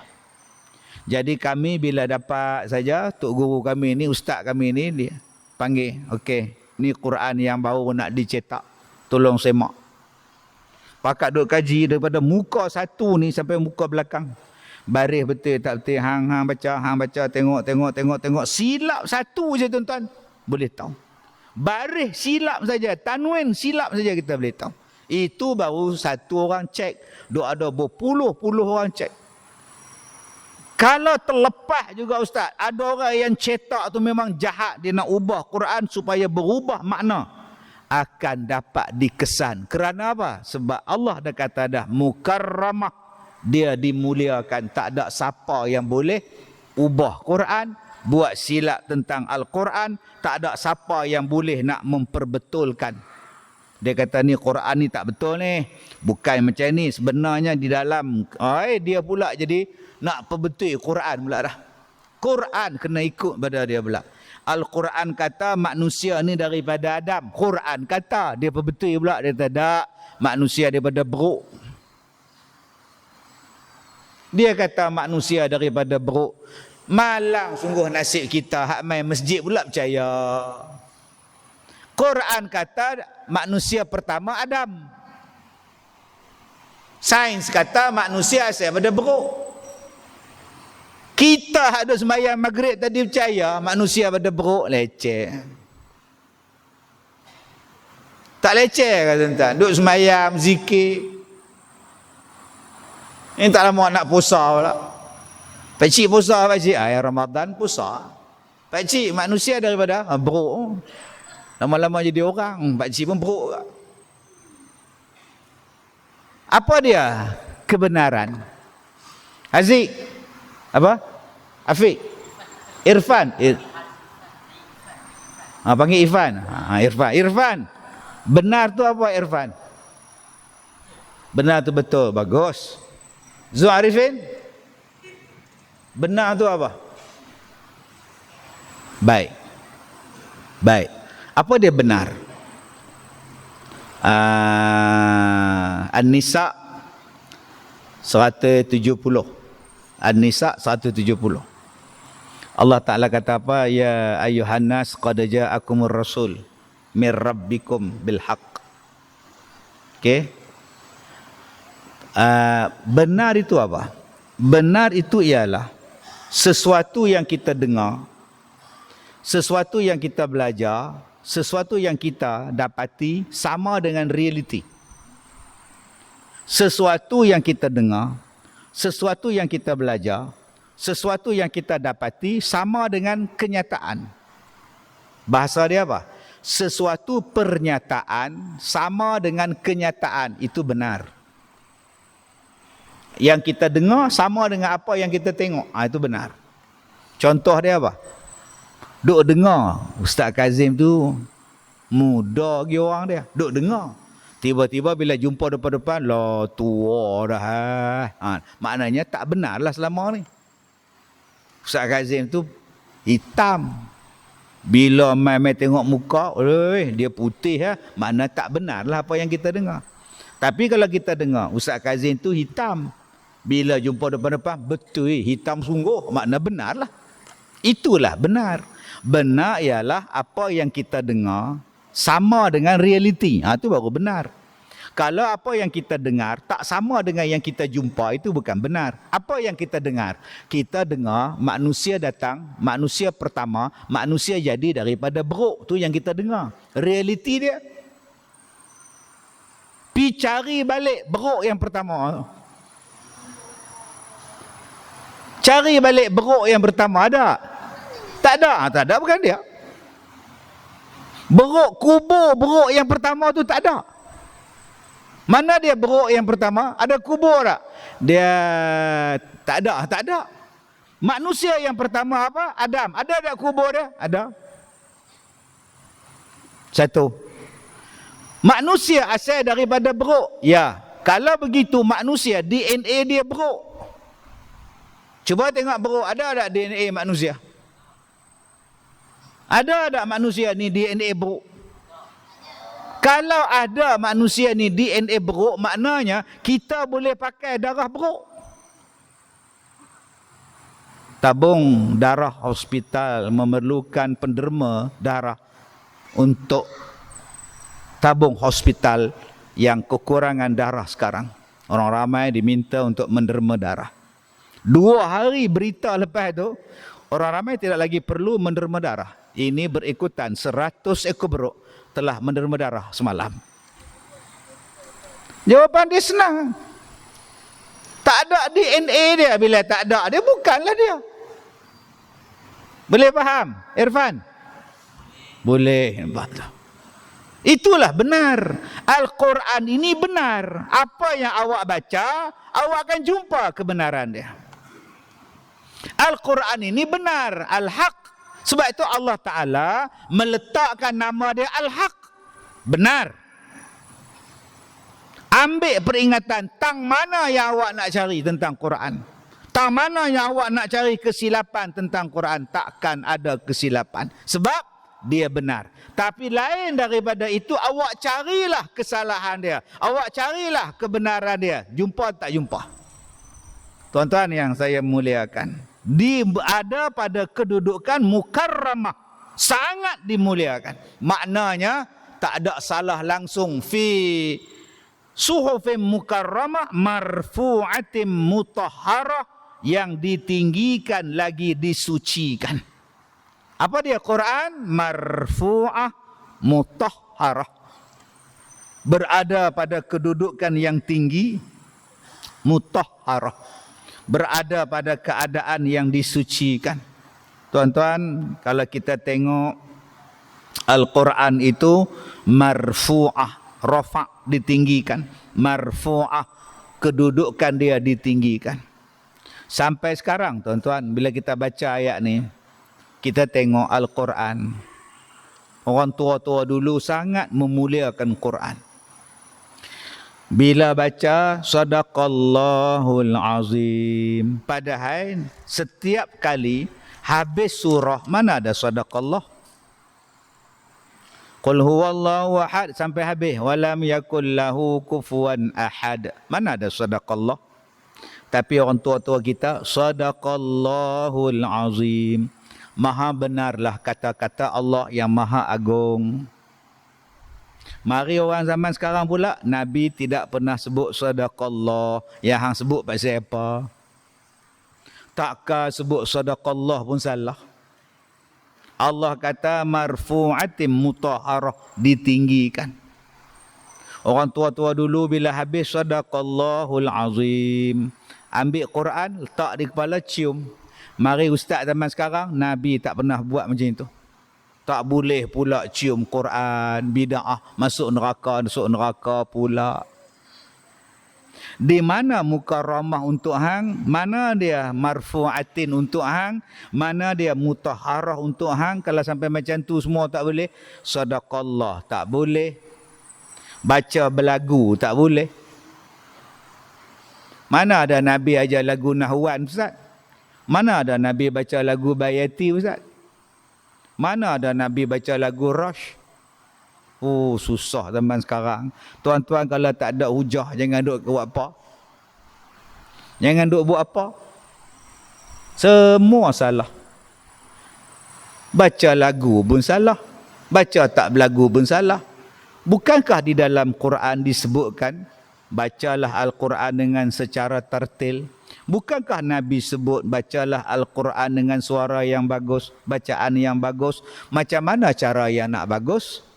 Jadi kami bila dapat saja, tok guru kami ni, ustaz kami ni, dia panggil, okey, ni Quran yang baru nak dicetak, tolong semak. Pakat duk kaji daripada muka satu ni sampai muka belakang. Baris betul tak betul, hang baca, tengok. Silap satu je tuan-tuan, boleh tahu. Baris silap saja, tanwin silap saja kita boleh tahu. Itu baru satu orang cek, duk ada berpuluh-puluh orang cek. Kalau terlepas juga ustaz, ada orang yang cetak tu memang jahat, dia nak ubah Quran supaya berubah makna, akan dapat dikesan. Kerana apa? Sebab Allah dah kata dah mukarramah, dia dimuliakan. Tak ada siapa yang boleh ubah Quran, buat silap tentang Al-Quran. Tak ada siapa yang boleh nak memperbetulkan. Dia kata ni Quran ni tak betul ni, bukan macam ni. Sebenarnya di dalam dia pula jadi nak perbetul Quran pula dah. Quran kena ikut pada dia pula. Al-Quran kata manusia ni daripada Adam. Quran kata, dia perbetul pula, dia kata tak, manusia daripada beruk. Dia kata manusia daripada beruk. Malang sungguh nasib kita, hak main masjid pula percaya. Quran kata manusia pertama Adam. Sains kata manusia asal daripada beruk. Kita ada sembahyang maghrib tadi percaya manusia pada beruk, leceh. Tak leceh kan tuan-tuan? Duk sembahyang, zikir. Ini tak lama nak puasa pula. Pakcik puasa, pakcik. Yang Ramadan puasa. Pakcik manusia daripada beruk. Lama-lama jadi orang. Pakcik pun beruk. Apa dia kebenaran? Haziq. Apa? Afiq. Irfan. Panggil Irfan. Irfan. Benar tu apa Irfan? Benar tu betul. Bagus. Zul Arifin. Benar tu apa? Baik. Apa dia benar? An-Nisa 170. An-Nisa 170. Allah Ta'ala kata apa? Ya ayuhan nas qad ja'akumur rasul mir rabbikum bil haqq. Okey. Benar itu apa? Benar itu ialah sesuatu yang kita dengar, sesuatu yang kita belajar, sesuatu yang kita dapati sama dengan realiti. Sesuatu yang kita dengar, sesuatu yang kita belajar, sesuatu yang kita dapati sama dengan kenyataan. Bahasa dia apa? Sesuatu pernyataan sama dengan kenyataan, itu benar. Yang kita dengar sama dengan apa yang kita tengok, itu benar. Contoh dia apa? Duk dengar Ustaz Kazim tu muda lagi orang dia, duk dengar. Tiba-tiba bila jumpa depan-depan, lah tua dah. Maknanya tak benar lah selama ni. Ustaz Kazim tu hitam. Bila mai tengok muka, dia putih. Makna tak benar lah apa yang kita dengar. Tapi kalau kita dengar Ustaz Kazim tu hitam, bila jumpa depan-depan, betul hitam sungguh, makna benar lah. Itulah benar. Benar ialah apa yang kita dengar sama dengan realiti. Itu baru benar. Kalau apa yang kita dengar tak sama dengan yang kita jumpa, itu bukan benar. Apa yang kita dengar? Kita dengar manusia datang, manusia pertama, manusia jadi daripada beruk. Tu yang kita dengar. Realiti dia. Pi cari balik beruk yang pertama. Cari balik beruk yang pertama ada? Tak ada. Tak ada bukan dia. Beruk, kubur beruk yang pertama tu tak ada. Mana dia beruk yang pertama? Ada kubur tak? Dia tak ada, tak ada. Manusia yang pertama apa? Adam. Ada tak kubur dia? Ada. Satu. Manusia asal daripada beruk? Ya. Kalau begitu manusia DNA dia beruk. Cuba tengok beruk, ada tak DNA manusia? Ada tak manusia ni DNA beruk? Kalau ada manusia ni DNA beruk, maknanya kita boleh pakai darah beruk. Tabung darah hospital memerlukan penderma darah untuk tabung hospital yang kekurangan darah sekarang. Orang ramai diminta untuk menderma darah. 2 hari berita lepas tu, orang ramai tidak lagi perlu menderma darah. Ini berikutan 100 ekor beruk telah menderma darah semalam. Jawapan dia senang. Tak ada DNA dia. Bila tak ada, dia bukanlah dia. Boleh faham, Irfan? Boleh. Itulah benar. Al-Quran ini benar. Apa yang awak baca, awak akan jumpa kebenaran dia. Al-Quran ini benar. Al-Haq. Sebab itu Allah Ta'ala meletakkan nama dia Al-Haq. Benar. Ambil peringatan. Tang mana yang awak nak cari tentang Quran? Tang mana yang awak nak cari kesilapan tentang Quran? Takkan ada kesilapan. Sebab dia benar. Tapi lain daripada itu, awak carilah kesalahan dia. Awak carilah kebenaran dia. Jumpa tak jumpa? Tuan-tuan yang saya muliakan, ada pada kedudukan mukarramah, sangat dimuliakan. Maknanya tak ada salah langsung. Fi suhufim mukarramah marfu'atim mutahharah, yang ditinggikan lagi disucikan. Apa dia Quran? Marfu'ah mutahharah, berada pada kedudukan yang tinggi, mutahharah, berada pada keadaan yang disucikan. Tuan-tuan, kalau kita tengok Al-Quran itu marfu'ah, rafa' ditinggikan, marfu'ah kedudukan dia ditinggikan. Sampai sekarang tuan-tuan, bila kita baca ayat ni, kita tengok Al-Quran, orang tua-tua dulu sangat memuliakan Quran. Bila baca sadaqallahul azim, padahal setiap kali habis surah mana ada sadaqallah? Qul huwallahu ahad sampai habis, walam yakul lahu kufuwan ahad. Mana ada sadaqallah? Tapi orang tua-tua kita, sadaqallahul azim. Maha benarlah kata-kata Allah yang maha agung. Mari orang zaman sekarang pula, Nabi tidak pernah sebut sadaqallah. Yang hang sebut pasal apa? Takkah sebut sadaqallah pun salah. Allah kata marfu'atim mutahharah, ditinggikan. Orang tua-tua dulu bila habis sadaqallahul azim, ambil Quran, letak di kepala, cium. Mari ustaz zaman sekarang, Nabi tak pernah buat macam itu. Tak boleh pula cium Quran, bid'ah, masuk neraka pula. Di mana mukarramah untuk hang? Mana dia marfu'atin untuk hang? Mana dia mutahharah untuk hang? Kalau sampai macam tu semua tak boleh. Sadaqallah tak boleh. Baca berlagu tak boleh. Mana ada Nabi ajar lagu nahwan, Ustaz? Mana ada Nabi baca lagu bayati, Ustaz? Mana ada Nabi baca lagu Rush? Oh, susah zaman sekarang. Tuan-tuan, kalau tak ada hujah, jangan duk buat apa. Jangan duk buat apa. Semua salah. Baca lagu pun salah. Baca tak berlagu pun salah. Bukankah di dalam Quran disebutkan bacalah Al-Quran dengan secara tartil? Bukankah Nabi sebut bacalah Al-Quran dengan suara yang bagus, bacaan yang bagus? Macam mana cara yang nak bagus?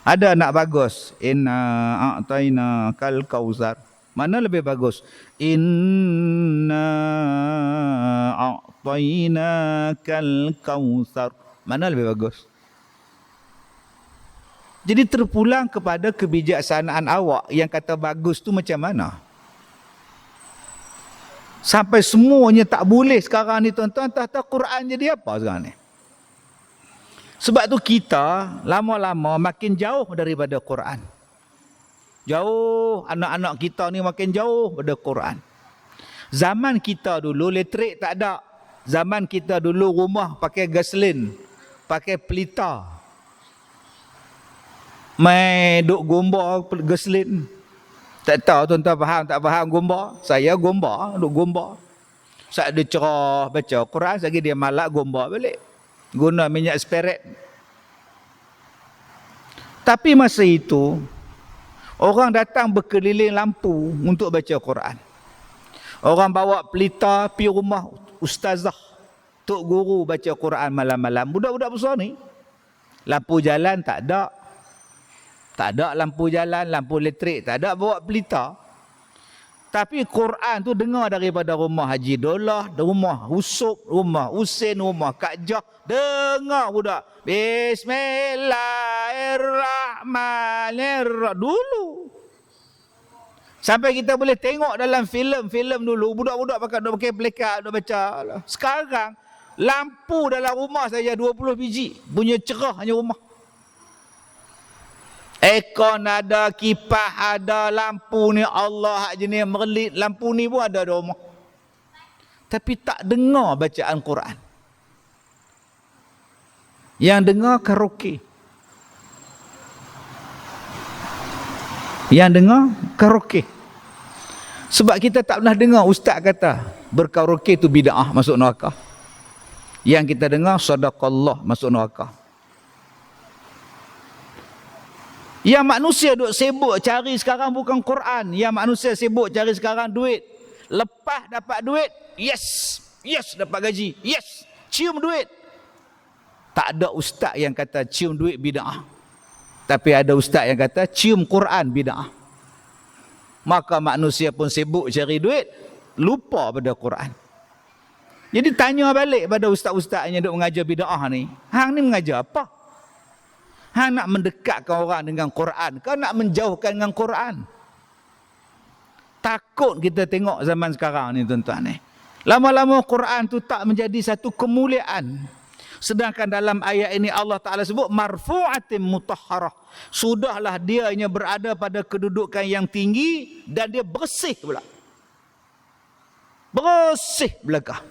Ada nak bagus. Inna a'tayna kal kausar. Mana lebih bagus? Inna a'tayna kal kausar. Mana lebih bagus? Jadi terpulang kepada kebijaksanaan awak yang kata bagus tu macam mana? Sampai semuanya tak boleh sekarang ni tuan-tuan, tak Quran jadi apa sekarang ni? Sebab tu kita lama-lama makin jauh daripada Quran. Jauh, anak-anak kita ni makin jauh daripada Quran. Zaman kita dulu elektrik tak ada. Zaman kita dulu rumah pakai gasolin, pakai pelita. Mai duk gomba gasolin. Tak tahu tuan-tuan faham tak faham gomba? Saya gomba, duk gomba. Saat dia cerah baca Quran, lagi dia malak gomba balik. Guna minyak spirit. Tapi masa itu orang datang berkeliling lampu untuk baca Quran. Orang bawa pelita pergi rumah ustazah, tok guru baca Quran malam-malam. Budak-budak besar ni lampu jalan tak ada. Tak ada lampu jalan, lampu elektrik, tak ada, bawa pelita. Tapi Quran tu dengar daripada rumah Haji Dolah, rumah Usop, rumah Usin, rumah Kak Jah. Dengar budak. Bismillahirrahmanirrahim. Dulu. Sampai kita boleh tengok dalam filem-filem dulu, budak-budak pakai pelekat, duk baca. Sekarang, lampu dalam rumah saja 20 biji. Punya cerah hanya rumah. Aircon ada, kipas ada, lampu ni Allah jenis merlit, lampu ni pun ada di rumah. Tapi tak dengar bacaan Quran. Yang dengar karaoke. Yang dengar karaoke. Sebab kita tak pernah dengar ustaz kata berkaraoke tu bid'ah masuk neraka. Yang kita dengar sadaqallah masuk neraka. Yang manusia duk sibuk cari sekarang bukan Quran. Yang manusia sibuk cari sekarang duit. Lepas dapat duit, yes. Yes, dapat gaji. Yes, cium duit. Tak ada ustaz yang kata cium duit bid'ah. Tapi ada ustaz yang kata cium Quran bid'ah. Maka manusia pun sibuk cari duit, lupa pada Quran. Jadi tanya balik pada ustaz-ustaz yang duk mengajar bid'ah ni. Hang ni mengajar apa? Hang nak mendekatkan orang dengan Quran, kau nak menjauhkan dengan Quran? Takut kita tengok zaman sekarang ni tuan-tuan ni. Lama-lama Quran tu tak menjadi satu kemuliaan. Sedangkan dalam ayat ini Allah Ta'ala sebut marfu'atin mutahharah. Sudahlah dia yang berada pada kedudukan yang tinggi dan dia bersih pula. Bersih belakang.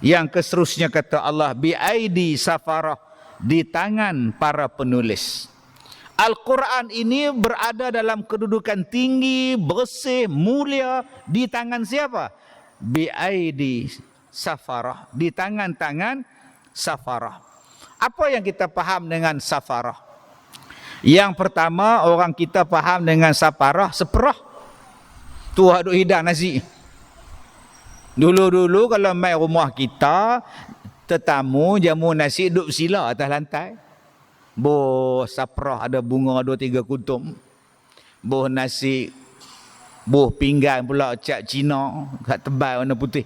Yang keseterusnya kata Allah bi'aidi safarah, di tangan para penulis. Al-Quran ini berada dalam kedudukan tinggi, bersih, mulia di tangan siapa? Bi'aidi safarah, di tangan-tangan safarah. Apa yang kita faham dengan safarah? Yang pertama, orang kita faham dengan safarah seperah. Tu duk hidang nasi. Dulu-dulu kalau mai rumah kita, tetamu jamu nasi duduk sila atas lantai. Boh saprah ada bunga 2-3 kuntum. Boh nasi, boh pinggan pula cap Cina kat tebal warna putih.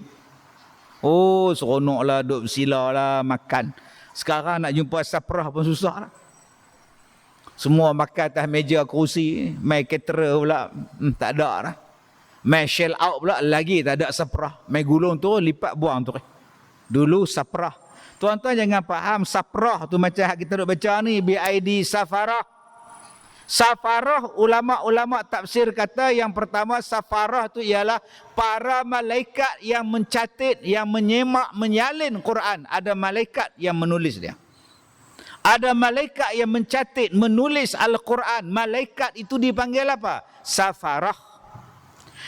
Oh seronoklah duduk sila lah makan. Sekarang nak jumpa saprah pun susah lah. Semua makan atas meja kerusi, mai caterer pula tak ada lah. Mai shell out pula lagi tak ada saprah. Mai gulung tu lipat buang tu. Dulu saprah. Tuan-tuan jangan faham saprah tu macam kita duk baca ni BID safarah. Safarah, ulama-ulama tafsir kata yang pertama safarah tu ialah para malaikat yang mencatat, yang menyemak, menyalin Quran. Ada malaikat yang menulis dia. Ada malaikat yang mencatat, menulis Al-Quran. Malaikat itu dipanggil apa? Safarah.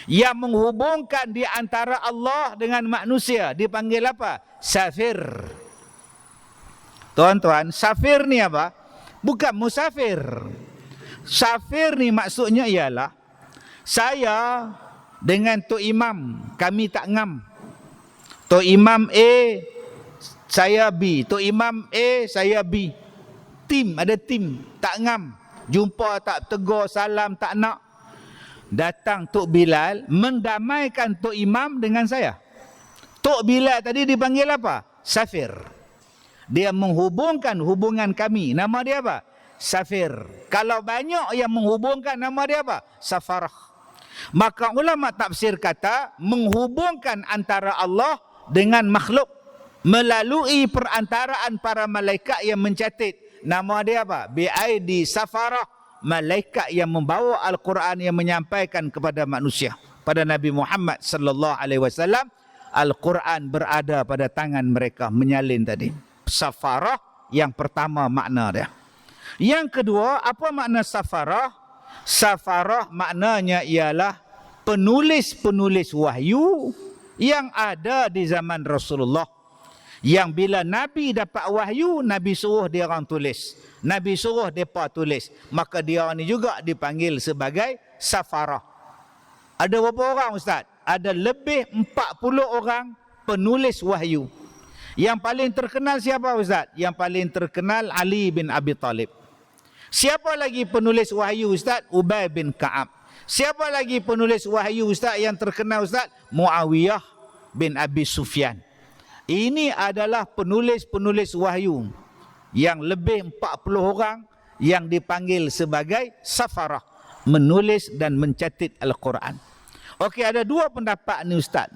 Yang menghubungkan di antara Allah dengan manusia dipanggil apa? Safir. Tuan-tuan, safir ni apa? bukan musafir. Safir ni maksudnya ialah saya dengan Tok Imam, kami tak ngam. Tok Imam A, saya B. Tok Imam A, saya B. Tim, ada tim, tak ngam. Jumpa tak tegur, salam tak nak. Datang Tok Bilal mendamaikan Tok Imam dengan saya. Tok Bilal tadi dipanggil apa? Safir. Dia menghubungkan hubungan kami. Nama dia apa? Safir. Kalau banyak yang menghubungkan, nama dia apa? Safarah. Maka ulama tafsir kata menghubungkan antara Allah dengan makhluk melalui perantaraan para malaikat yang mencatat. Nama dia apa? Bi'aidi safarah. Malaikat yang membawa Al-Quran yang menyampaikan kepada manusia. Pada Nabi Muhammad sallallahu alaihi wasallam, Al-Quran berada pada tangan mereka, menyalin tadi. Safarah yang pertama makna dia. Yang kedua, apa makna safarah? Safarah maknanya ialah penulis-penulis wahyu yang ada di zaman Rasulullah. Yang bila Nabi dapat wahyu, Nabi suruh dia orang tulis. Nabi suruh mereka tulis. Maka dia orang ni juga dipanggil sebagai safarah. Ada berapa orang Ustaz? Ada lebih 40 orang penulis wahyu. Yang paling terkenal siapa Ustaz? Yang paling terkenal Ali bin Abi Talib. Siapa lagi penulis wahyu Ustaz? Ubay bin Ka'ab. Siapa lagi penulis wahyu Ustaz yang terkenal Ustaz? Muawiyah bin Abi Sufyan. Ini adalah penulis-penulis wahyu yang lebih 40 orang yang dipanggil sebagai safarah, menulis dan mencatat Al-Quran. Okey, ada dua pendapat ni Ustaz.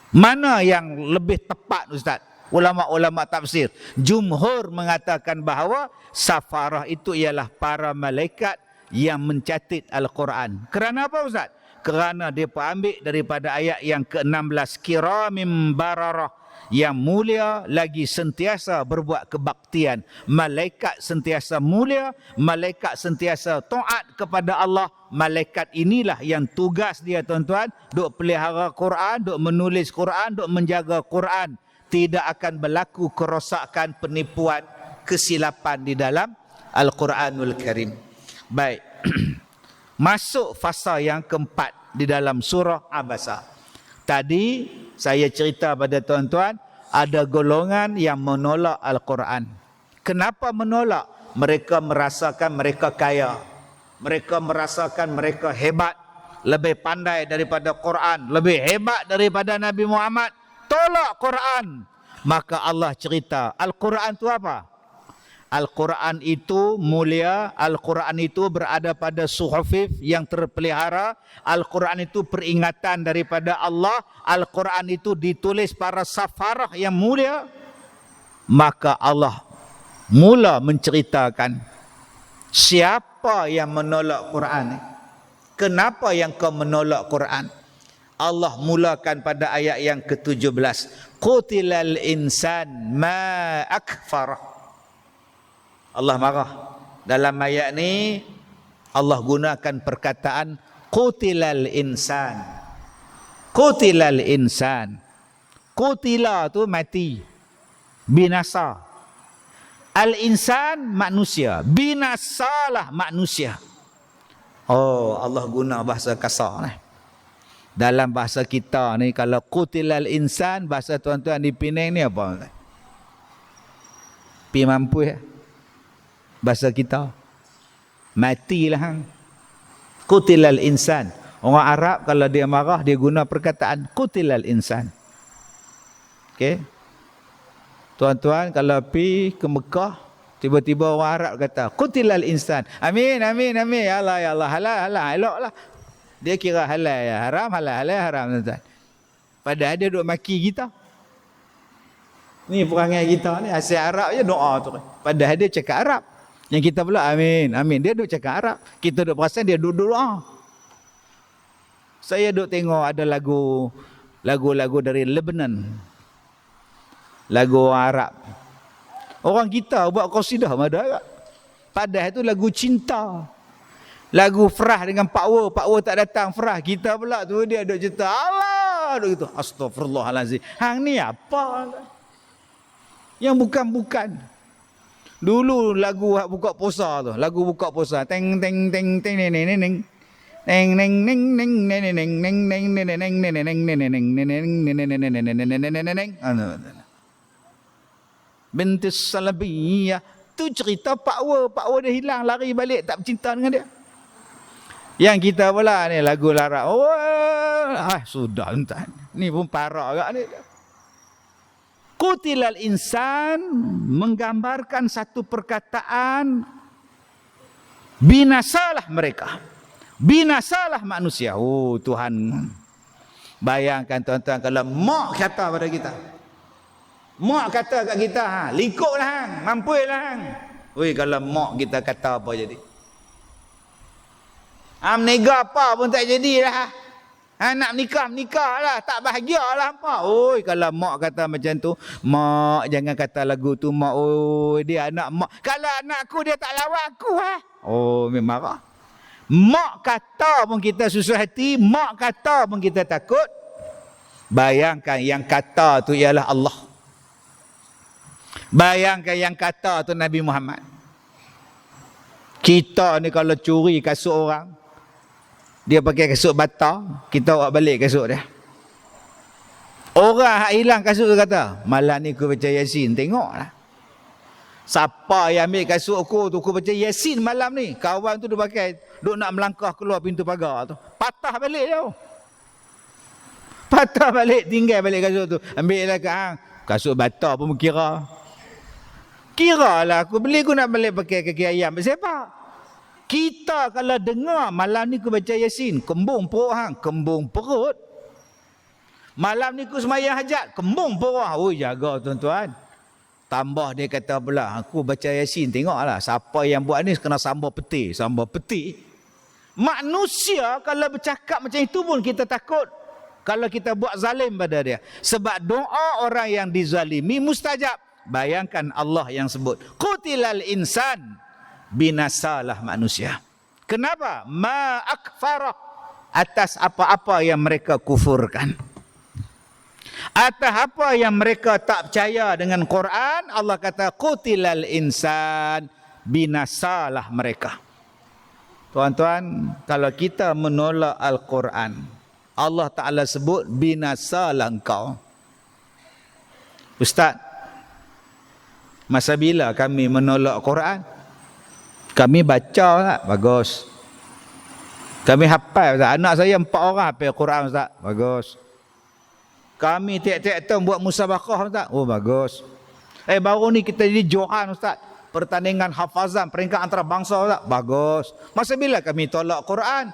Mana yang lebih tepat Ustaz? Ulama-ulama tafsir. Jumhur mengatakan bahawa safarah itu ialah para malaikat yang mencatat Al-Quran. Kerana apa Ustaz? Kerana dia ambil daripada ayat yang ke-16. Kiramim bararah. Yang mulia lagi sentiasa berbuat kebaktian. Malaikat sentiasa mulia. Malaikat sentiasa taat kepada Allah. Malaikat inilah yang tugas dia tuan-tuan. Duk pelihara Quran, duk menulis Quran, duk menjaga Quran. Tidak akan berlaku kerosakan, penipuan, kesilapan di dalam Al-Quranul Karim. Baik. Masuk fasa yang keempat di dalam surah Abasa. Tadi saya cerita pada tuan-tuan, ada golongan yang menolak Al-Quran. Kenapa menolak? Mereka merasakan mereka kaya. Mereka merasakan mereka hebat. Lebih pandai daripada Quran. Lebih hebat daripada Nabi Muhammad. Tolak Quran. Maka Allah cerita, Al-Quran itu apa? Al-Quran itu mulia, Al-Quran itu berada pada suhufif yang terpelihara, Al-Quran itu peringatan daripada Allah, Al-Quran itu ditulis para safarah yang mulia. Maka Allah mula menceritakan siapa yang menolak Quran. Kenapa yang kau menolak Quran? Allah mulakan pada ayat yang ke-17. Qutilal insan ma akfarah. Allah marah. Dalam ayat ni Allah gunakan perkataan qutilal insan. Qutilal insan. Qutila tu mati. Binasa. Al-insan manusia. Binasalah manusia. Oh, Allah guna bahasa kasar ni. Dalam bahasa kita ni, kalau qutilal insan, bahasa tuan-tuan di Penang ni apa? Pi mampu ya? Bahasa kita. Matilah hang. Qutilal insan. Orang Arab kalau dia marah, dia guna perkataan qutilal insan. Okey. Tuan-tuan kalau pi ke Mekah, tiba-tiba orang Arab kata qutilal insan. Amin, amin, amin. Ya Allah, ya Allah. Halal, halal. Eloklah. Dia kira halal ya haram, halal ya haram tuan-tuan. Padahal dia duk maki kita. Ni perangai kita ni asal Arab je doa tu. Padahal dia cakap Arab. Yang kita pula amin, amin. Dia duk cakap Arab. Kita duk perasan dia duk doa. Saya duk tengok ada lagu-lagu dari Lebanon. Lagu orang Arab. Orang kita buat qasidah ada tak? Padahal itu lagu cinta. Lagu Frah dengan Pak Wo tak datang Frah. Kita pula tu dia duk cerita Allah duk gitu. Astagfirullahalazim. Hang ni apa? Yang bukan-bukan. Dulu lagu buka puasa tu, lagu buka puasa. Teng teng teng teng neng neng neng. Neng neng neng neng neng neng neng neng neng neng neng neng neng neng neng neng. Binti Salabiyah. Tu cerita Pak Wa dia hilang, lari balik, tak bercinta dengan dia. Yang kita pula ni lagu larak. Oh, sudah entah. Ni pun parah agak ni. Qutilal insan menggambarkan satu perkataan binasalah mereka. Binasalah manusia. Oh Tuhan. Bayangkan tuan-tuan kalau mak kata pada kita. Mak kata kat kita, likuklah hang, mampuilah hang. Oi kalau mak kita kata apa jadi? Menega apa pun tak jadilah. Nak nikah lah, tak bahagia lah apa. Oi kalau mak kata macam tu, mak jangan kata lagu tu mak. Oi dia anak mak. Kalau anak aku dia tak lawan aku Oh memang marah. Mak kata pun kita susah hati, mak kata pun kita takut. Bayangkan yang kata tu ialah Allah. Bayangkan yang kata tu Nabi Muhammad. Kita ni kalau curi kasut orang, dia pakai kasut bata, kita bawa balik kasut dia. Orang yang hilang kasut tu kata, malam ni aku baca Yasin, tengoklah. Siapa yang ambil kasut aku tu, aku baca Yasin malam ni. Kawan tu dia pakai, duk nak melangkah keluar pintu pagar tu. Patah balik dia. Patah balik, tinggal balik kasut tu. Ambil lah ke hang. Kasut bata pun kira. Kira lah aku beli, aku nak balik pakai kaki ayam. Siapa? Kita kalau dengar malam ni aku baca Yasin, kembung perut hang, kembung perut. Malam ni aku semayang hajat, kembung perut. Oh jaga tuan-tuan. Tambah dia kata pula, aku baca Yasin, tengoklah siapa yang buat ni kena sambal peti, sambal peti. Manusia kalau bercakap macam itu pun kita takut kalau kita buat zalim pada dia. Sebab doa orang yang dizalimi mustajab. Bayangkan Allah yang sebut, qutilal insan, binasalah manusia. Kenapa? Ma akfarah, atas apa-apa yang mereka kufurkan. Atas apa yang mereka tak percaya dengan Quran, Allah kata qutilal insan, binasalah mereka. Tuan-tuan, kalau kita menolak Al-Quran, Allah Ta'ala sebut binasalah engkau. Ustaz, masa bila kami menolak Quran? Kami baca tak? Bagus. Kami hafal Ustaz. Anak saya 4 orang hafal Quran Ustaz. Bagus. Kami tiap-tiap tahun buat musabaqah Ustaz. Oh bagus. Baru ni kita jadi Johan Ustaz. Pertandingan hafazan peringkat antarabangsa Ustaz. Bagus. Masa bila kami tolak Quran?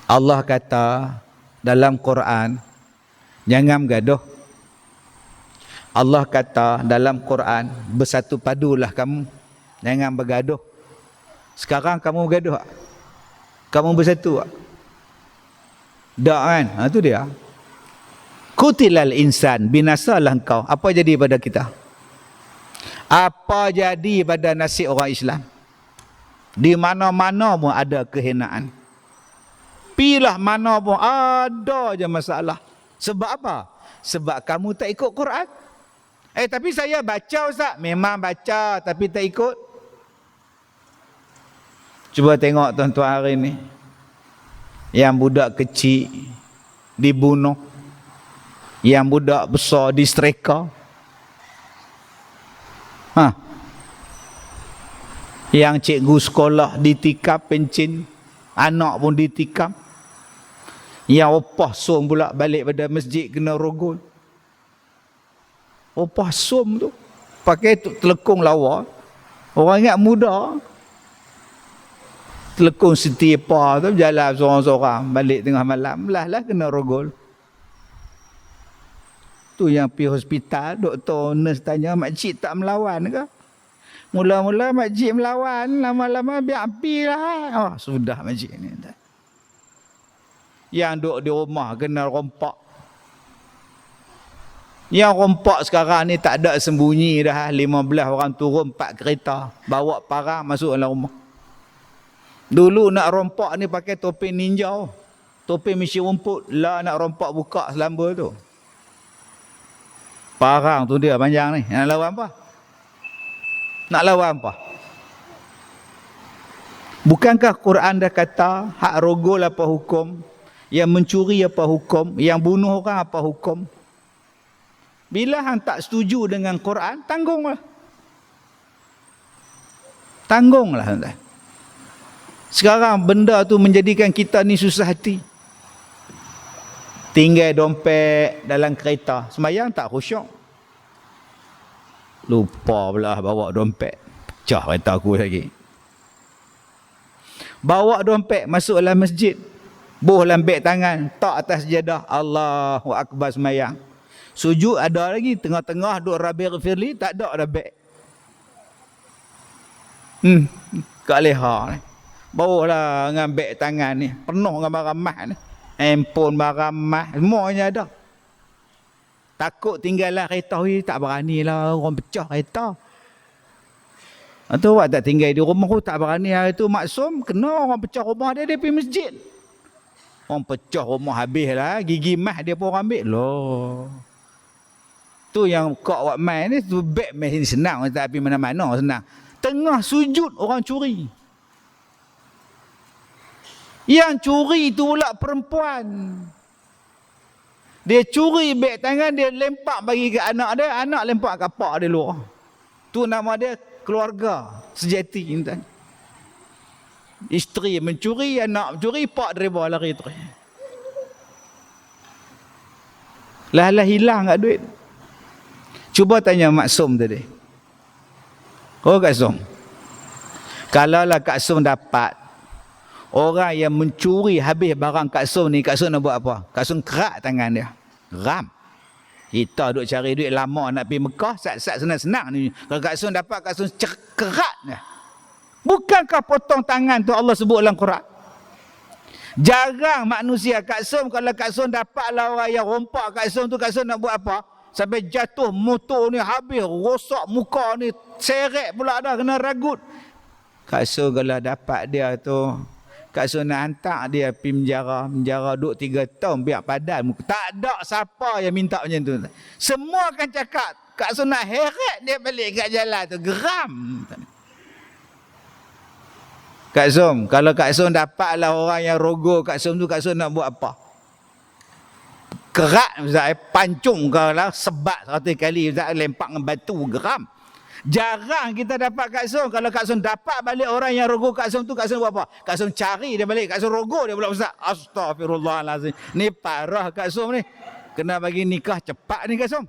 Allah kata dalam Quran, jangan gaduh. Allah kata dalam Quran, bersatu padulah kamu, jangan bergaduh. Sekarang kamu bergaduh tak? Kamu bersatu tak? Tak kan? Itu dia. Qutilal insan, binasalah engkau. Apa jadi pada kita? Apa jadi pada nasib orang Islam? Di mana-mana pun ada kehinaan. Pilah mana pun ada je masalah. Sebab apa? Sebab kamu tak ikut Quran. Tapi saya baca Ustaz. Memang baca tapi tak ikut. Cuba tengok tuan-tuan hari ni. Yang budak kecil dibunuh. Yang budak besar distreka. Yang cikgu sekolah ditikam pencin. Anak pun ditikam. Yang opah som pula balik pada masjid kena rogol. Opah som tu pakai telekung lawa. Orang ingat muda. Telekung setiapa tu jalan seorang-seorang balik tengah malam. Lah kena rogol. Tu yang pergi hospital, doktor nurse tanya, makcik tak melawan ke? Mula-mula makcik melawan, lama-lama biar api lah. Sudah makcik ni. Yang duduk di rumah kena rompak. Yang rompak sekarang ni tak ada sembunyi dah. 15 orang turun 4 kereta. Bawa parang masuk dalam rumah. Dulu nak rompak ni pakai topi ninja. Topi mesin rumput. Lah nak rompak buka selamba tu. Parang tu dia panjang ni. Yang lawan apa? Nak lawan apa? Bukankah Quran dah kata hak rogol apa hukum, yang mencuri apa hukum, yang bunuh orang apa hukum? Bila hang tak setuju dengan Quran, tanggunglah. Tanggunglah. Sekarang benda tu menjadikan kita ni susah hati. Tinggal dompet dalam kereta, sembahyang tak khusyuk. Lupa pula bawa dompet. Pecah kereta aku lagi. Bawa dompet masuk dalam masjid. Buh dalam beg tangan, tak atas sejadah. Allahu Akbar sembahyang. Sujud ada lagi, tengah-tengah duk Rabbi Ghafirli, tak ada dah beg. Kak leha ni. Bawa lah dengan beg tangan ni, penuh dengan barang mah ni. Handphone, barang mah, semuanya ada. Takut tinggallah kereta, tak berani lah orang pecah kereta. Atau awak tak tinggal di rumah, tak berani hari tu maksum, kena orang pecah rumah dia pergi masjid. Orang pecah rumah habis lah, gigi mah dia pun orang ambil. Loh. Tu yang kau awak main ni, tu beg main senang, tapi mana-mana senang. Tengah sujud orang curi. Yang curi tu pula perempuan. Dia curi beg tangan, dia lempak bagi ke anak dia, anak lempak ke pak dia luar. Tu nama dia keluarga sejati. Isteri mencuri, anak mencuri, pak dereba lari terus. Lah hilang kat duit. Cuba tanya Maksum tadi. Oh Kak Som, kalaulah Kak Som dapat orang yang mencuri habis barang Kak Som ni, Kak Som nak buat apa? Kak Som kerak tangan dia. Ram. Kita duk cari duit lama nak pergi Mekah, sat-sat senang-senang ni. Kalau Kak Som dapat, Kak Som kerak dia. Bukankah potong tangan tu Allah sebut dalam Quran? Jarang manusia. Kak Som, kalau Kak Som dapatlah orang yang rompak Kak Som tu, Kak Som nak buat apa? Sampai jatuh motor ni habis, rosak muka ni, seret pula dah, kena ragut. Kak Som kalau dapat dia tu, Kak Som nak hantar dia pergi menjara duduk 3 tahun biar padan muka. Tak ada siapa yang minta macam tu. Semua akan cakap, Kak Som nak heret dia balik kat jalan tu, geram. Kak Som, kalau Kak Som dapatlah orang yang rogo Kak Som tu, Kak Som nak buat apa? Kerak Ustaz, pancung kau lah, sebat 100 kali Ustaz, lempak dengan batu, geram. Jarang kita dapat Kak Som. Kalau Kak Som dapat balik orang yang rogo Kak Som tu, Kak Som buat apa? Kak Som cari dia balik, Kak Som rogo dia pula Ustaz. Astaghfirullahalazim. Ni parah Kak Som ni. Kena bagi nikah cepat ni Kak Som.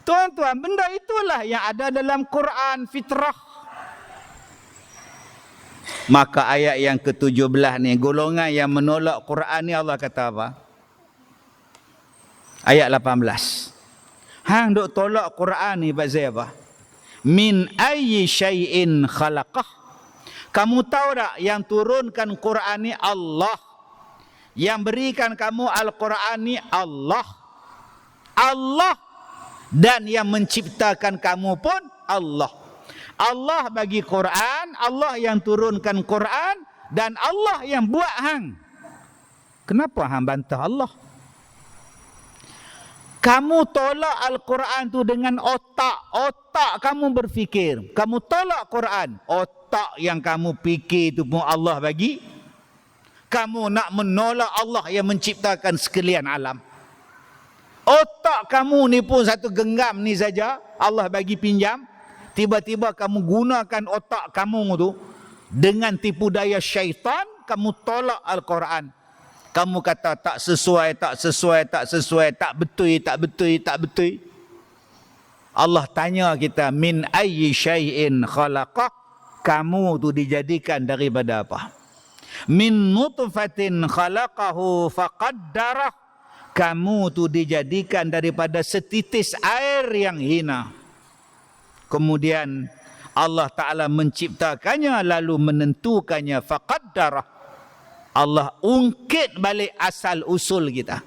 Tuan-tuan, benda itulah yang ada dalam Quran, fitrah. Maka ayat yang ke-17 ni, golongan yang menolak Quran ni, Allah kata apa? Ayat 18. Hang duk tolak Quran ni pasal apa? Min ayyi syai'in khalaqah. Kamu tahu tak yang turunkan Quran ni Allah. Yang berikan kamu Al-Quran ni Allah. Allah. Dan yang menciptakan kamu pun Allah. Allah bagi Quran, Allah yang turunkan Quran, dan Allah yang buat hang. Kenapa hang bantah Allah? Kamu tolak Al-Quran tu dengan otak. Otak kamu berfikir. Kamu tolak Quran. Otak yang kamu fikir tu pun Allah bagi. Kamu nak menolak Allah yang menciptakan sekalian alam. Otak kamu ni pun satu genggam ni saja Allah bagi pinjam. Tiba-tiba kamu gunakan otak kamu tu dengan tipu daya syaitan, kamu tolak Al-Quran. Kamu kata tak sesuai, tak betul. Allah tanya kita, min ayyi syai'in khalaqah, kamu tu dijadikan daripada apa? Min nutfatin khalaqahu faqaddarah, kamu tu dijadikan daripada setitis air yang hina. Kemudian Allah Ta'ala menciptakannya lalu menentukannya, faqaddarah. Allah ungkit balik asal usul kita.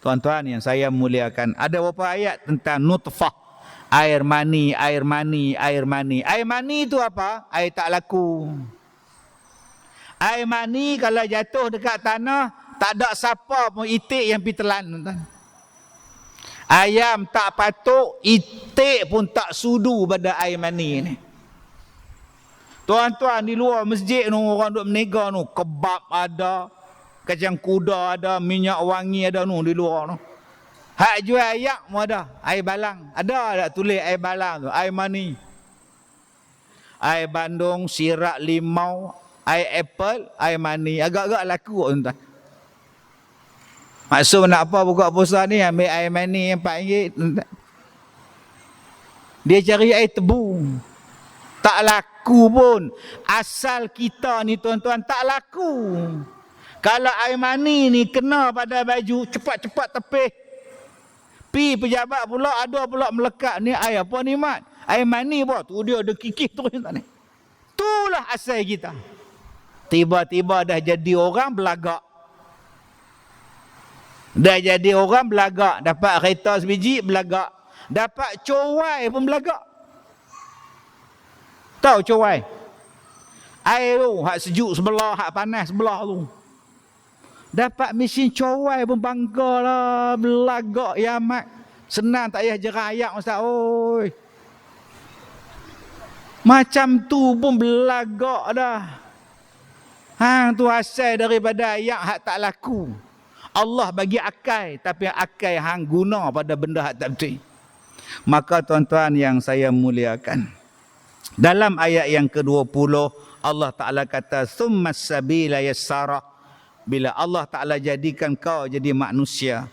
Tuan-tuan yang saya muliakan, ada beberapa ayat tentang nutfah, air mani. Air mani itu apa? Air tak laku. Air mani kalau jatuh dekat tanah, tak ada siapa pun itik yang pergi telan. Ayam tak patuk, itik pun tak sudu pada air mani ni. Tuan-tuan di luar masjid tu orang duk menega tu, kebab ada, kacang kuda ada, minyak wangi ada tu di luar tu. Hak jual ayak pun ada, air balang. Ada tak tulis air balang tu, air mani. Air bandung, sirap limau, air apple, air mani. Agak-agak laku tuan-tuan. Maksud nak apa buka puasa ni, ambil air mani yang RM4. Dia cari air tebu. Tak laku pun. Asal kita ni tuan-tuan tak laku. Kalau air mani ni kena pada baju, cepat-cepat tepih. Pi pejabat pula ada pula melekat. Ni air apa ni Mat? Air mani pun. Tu dia ada kikih terus ni. Itulah asal kita. Tiba-tiba dah jadi orang belagak. Dah jadi orang belagak. Dapat kereta sebiji belagak. Dapat cowai pun belagak. Tahu cowai? Air tu, hak sejuk sebelah, hak panas sebelah tu. Dapat mesin cowai pun bangga lah. Belagak ya mat. Senang tak payah jerayak Ustaz. Oi. Macam tu pun belagak dah. Hang tu asal daripada ayat hak tak laku. Allah bagi akal, tapi akal hang guna pada benda hak tak betul. Maka tuan-tuan yang saya muliakan, dalam ayat yang ke-20 Allah Ta'ala kata summas sabila yassara. Bila Allah Ta'ala jadikan kau jadi manusia,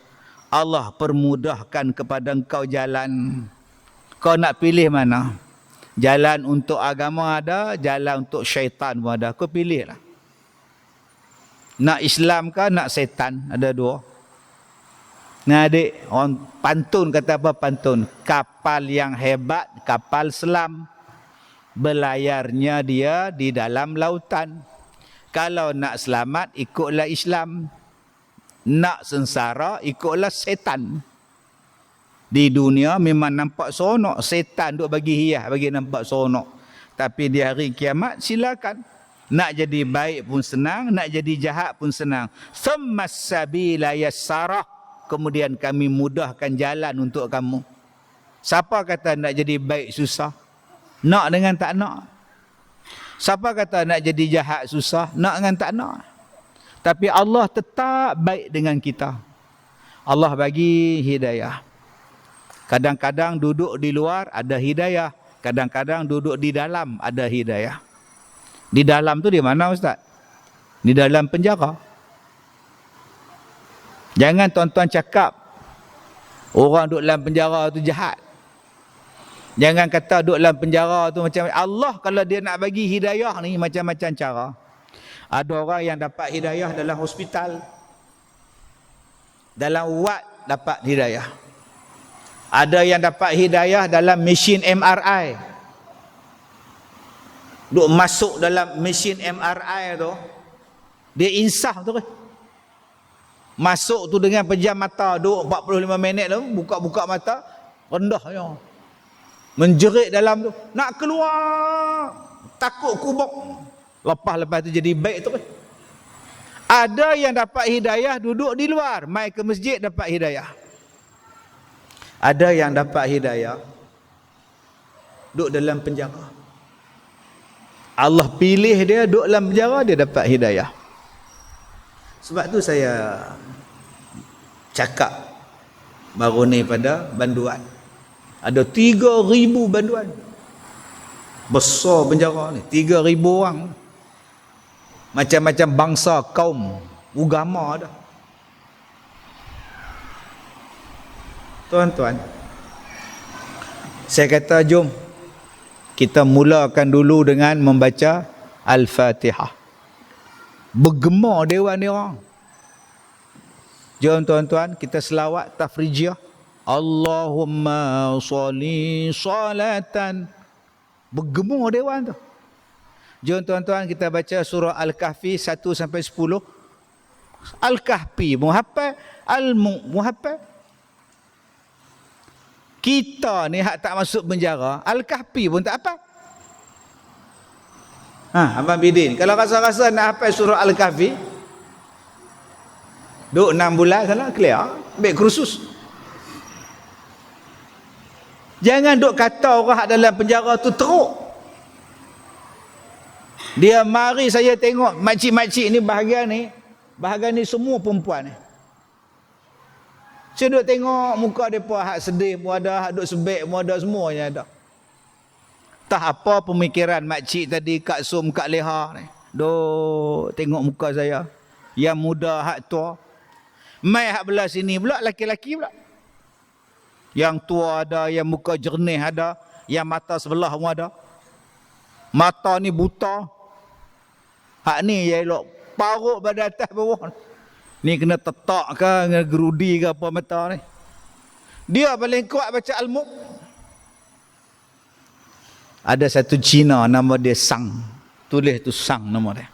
Allah permudahkan kepada kau jalan. Kau nak pilih mana? Jalan untuk agama ada, jalan untuk syaitan pun ada. Kau pilihlah. Nak Islam ke nak setan? Ada dua. Nah adik, orang pantun kata apa pantun? Kapal yang hebat, kapal selam. Belayarnya dia di dalam lautan. Kalau nak selamat, ikutlah Islam. Nak sengsara, ikutlah setan. Di dunia memang nampak seronok. Setan duk bagi hias, bagi nampak seronok. Tapi di hari kiamat, silakan. Nak jadi baik pun senang, nak jadi jahat pun senang. Summas sabila yassara. Kemudian kami mudahkan jalan untuk kamu. Siapa kata nak jadi baik susah? Nak dengan tak nak. Siapa kata nak jadi jahat susah? Nak dengan tak nak. Tapi Allah tetap baik dengan kita. Allah bagi hidayah. Kadang-kadang duduk di luar ada hidayah. Kadang-kadang duduk di dalam ada hidayah. Di dalam tu di mana Ustaz? Di dalam penjara. Jangan tuan-tuan cakap orang duduk dalam penjara tu jahat. Jangan kata duduk dalam penjara tu macam Allah kalau dia nak bagi hidayah ni macam-macam cara. Ada orang yang dapat hidayah dalam hospital. Dalam wad dapat hidayah. Ada yang dapat hidayah dalam mesin MRI. Duk masuk dalam mesin MRI tu, dia insaf tu kan. Masuk tu dengan pejam mata, duk 45 minit tu, buka-buka mata, rendahnya. Menjerit dalam tu, nak keluar, takut kubuk. Lepas tu jadi baik tu kan. Ada yang dapat hidayah duduk di luar, mai ke masjid dapat hidayah. Ada yang dapat hidayah duduk dalam penjara. Allah pilih dia duduk dalam penjara, dia dapat hidayah. Sebab tu saya cakap baru ni pada banduan. Ada 3,000 banduan. Besar penjara ni, 3,000 orang. Macam-macam bangsa, kaum, agama ada. Tuan-tuan, saya kata jom kita mulakan dulu dengan membaca Al-Fatihah. Bergema dewan ni orang. Jom tuan-tuan kita selawat tafrijiyah. Allahumma sholli salatan. Bergema dewan tu. Jom tuan-tuan kita baca surah Al-Kahfi 1 sampai 10. Al-Kahfi muhafal, Al-muhafal. Kita ni hak tak masuk penjara, Al-Kahfi pun tak apa. Abang Bidin, kalau rasa-rasa nak hafal surah Al-Kahfi, duduk 6 bulan sana, clear, ambil kursus. Jangan duk kata orang dalam penjara tu teruk. Dia mari saya tengok makcik-makcik ni bahagian ni semua perempuan ni. Saya duk tengok muka depa hak sedih pun ada, hak duk sebek pun ada, semuanya ada. Tak apa pemikiran makcik tadi Kak Sum, Kak Leha ni. Duk tengok muka saya. Yang muda hak tua. Mai hak belah sini pula laki-laki pula. Yang tua ada, yang muka jernih ada, yang mata sebelah pun ada. Mata ni buta. Hak ni ya elok paruk pada atas bawah. Ni kena tetak ke, kena gerudi ke apa mata ni. Dia paling kuat baca Al-Mulk. Ada satu Cina nama dia Sang. Tulis tu Sang nama dia.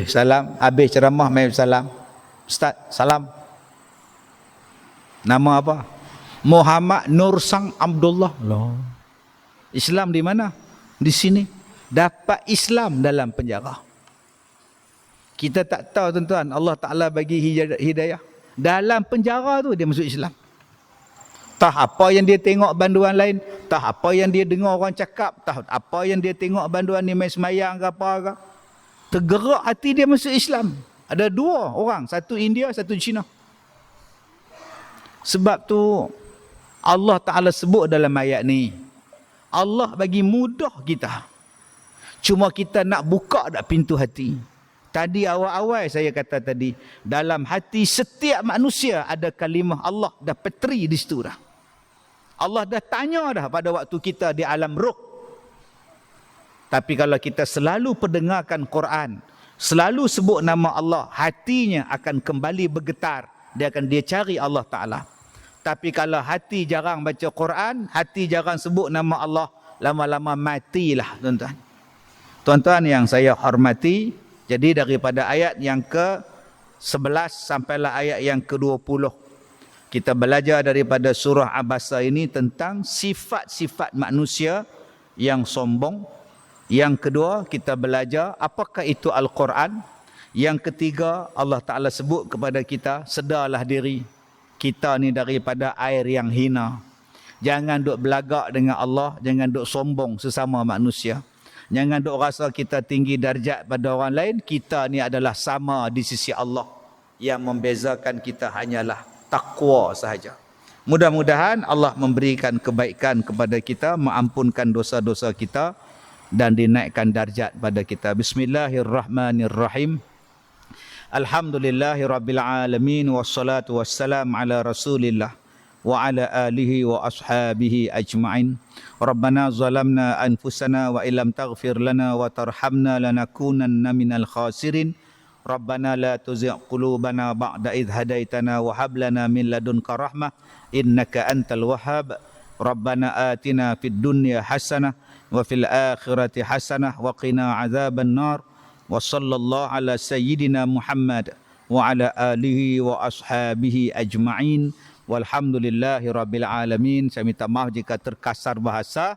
Salam, habis ceramah mai salam. Ustaz, salam. Nama apa? Muhammad Nur Sang Abdullah. Allah. Islam di mana? Di sini. Dapat Islam dalam penjara. Kita tak tahu tuan-tuan, Allah Ta'ala bagi hidayah. Dalam penjara tu dia masuk Islam. Tak apa yang dia tengok banduan lain, tak apa yang dia dengar orang cakap, tak apa yang dia tengok banduan ni main semayang ke apa ke. Tergerak hati dia masuk Islam. Ada dua orang, satu India, satu Cina. Sebab tu Allah Ta'ala sebut dalam ayat ni, Allah bagi mudah kita. Cuma kita nak buka tak pintu hati. Tadi awal-awal saya kata tadi, dalam hati setiap manusia ada kalimah Allah dah petri di situ dah. Allah dah tanya dah pada waktu kita di alam ruh. Tapi kalau kita selalu pendengarkan Quran, selalu sebut nama Allah, hatinya akan kembali bergetar. Dia cari Allah Ta'ala. Tapi kalau hati jarang baca Quran, hati jarang sebut nama Allah, lama-lama matilah tuan-tuan. Tuan-tuan yang saya hormati, jadi daripada ayat yang ke-11 sampailah ayat yang ke-20. Kita belajar daripada surah Abasa ini tentang sifat-sifat manusia yang sombong. Yang kedua, kita belajar apakah itu Al-Quran. Yang ketiga, Allah Ta'ala sebut kepada kita, sedarlah diri. Kita ni daripada air yang hina. Jangan duk belagak dengan Allah, jangan duk sombong sesama manusia. Jangan duk rasa kita tinggi darjat pada orang lain. Kita ni adalah sama di sisi Allah. Yang membezakan kita hanyalah taqwa sahaja. Mudah-mudahan Allah memberikan kebaikan kepada kita, mengampunkan dosa-dosa kita dan dinaikkan darjat pada kita. Bismillahirrahmanirrahim. Alhamdulillahirrabbilalamin. Wassalatu wassalam ala rasulillah wa ala alihi wa ashabihi ajma'in. Rabbana zalamna anfusana wa illam taghfir lana wa tarhamna lanakunanna minal khasirin. Rabbana la tuzigh qulubana ba'da idh hadaitana wa hab lana min ladunka rahmah innaka antal wahhab. Rabbana atina fid dunya hasanah wa fil akhirati hasanah wa qina adzaban nar. Wa sallallahu ala sayyidina Muhammad wa ala alihi wa ashabihi ajma'in. Walhamdulillahi rabbil alamin. Saya minta maaf jika terkasar bahasa.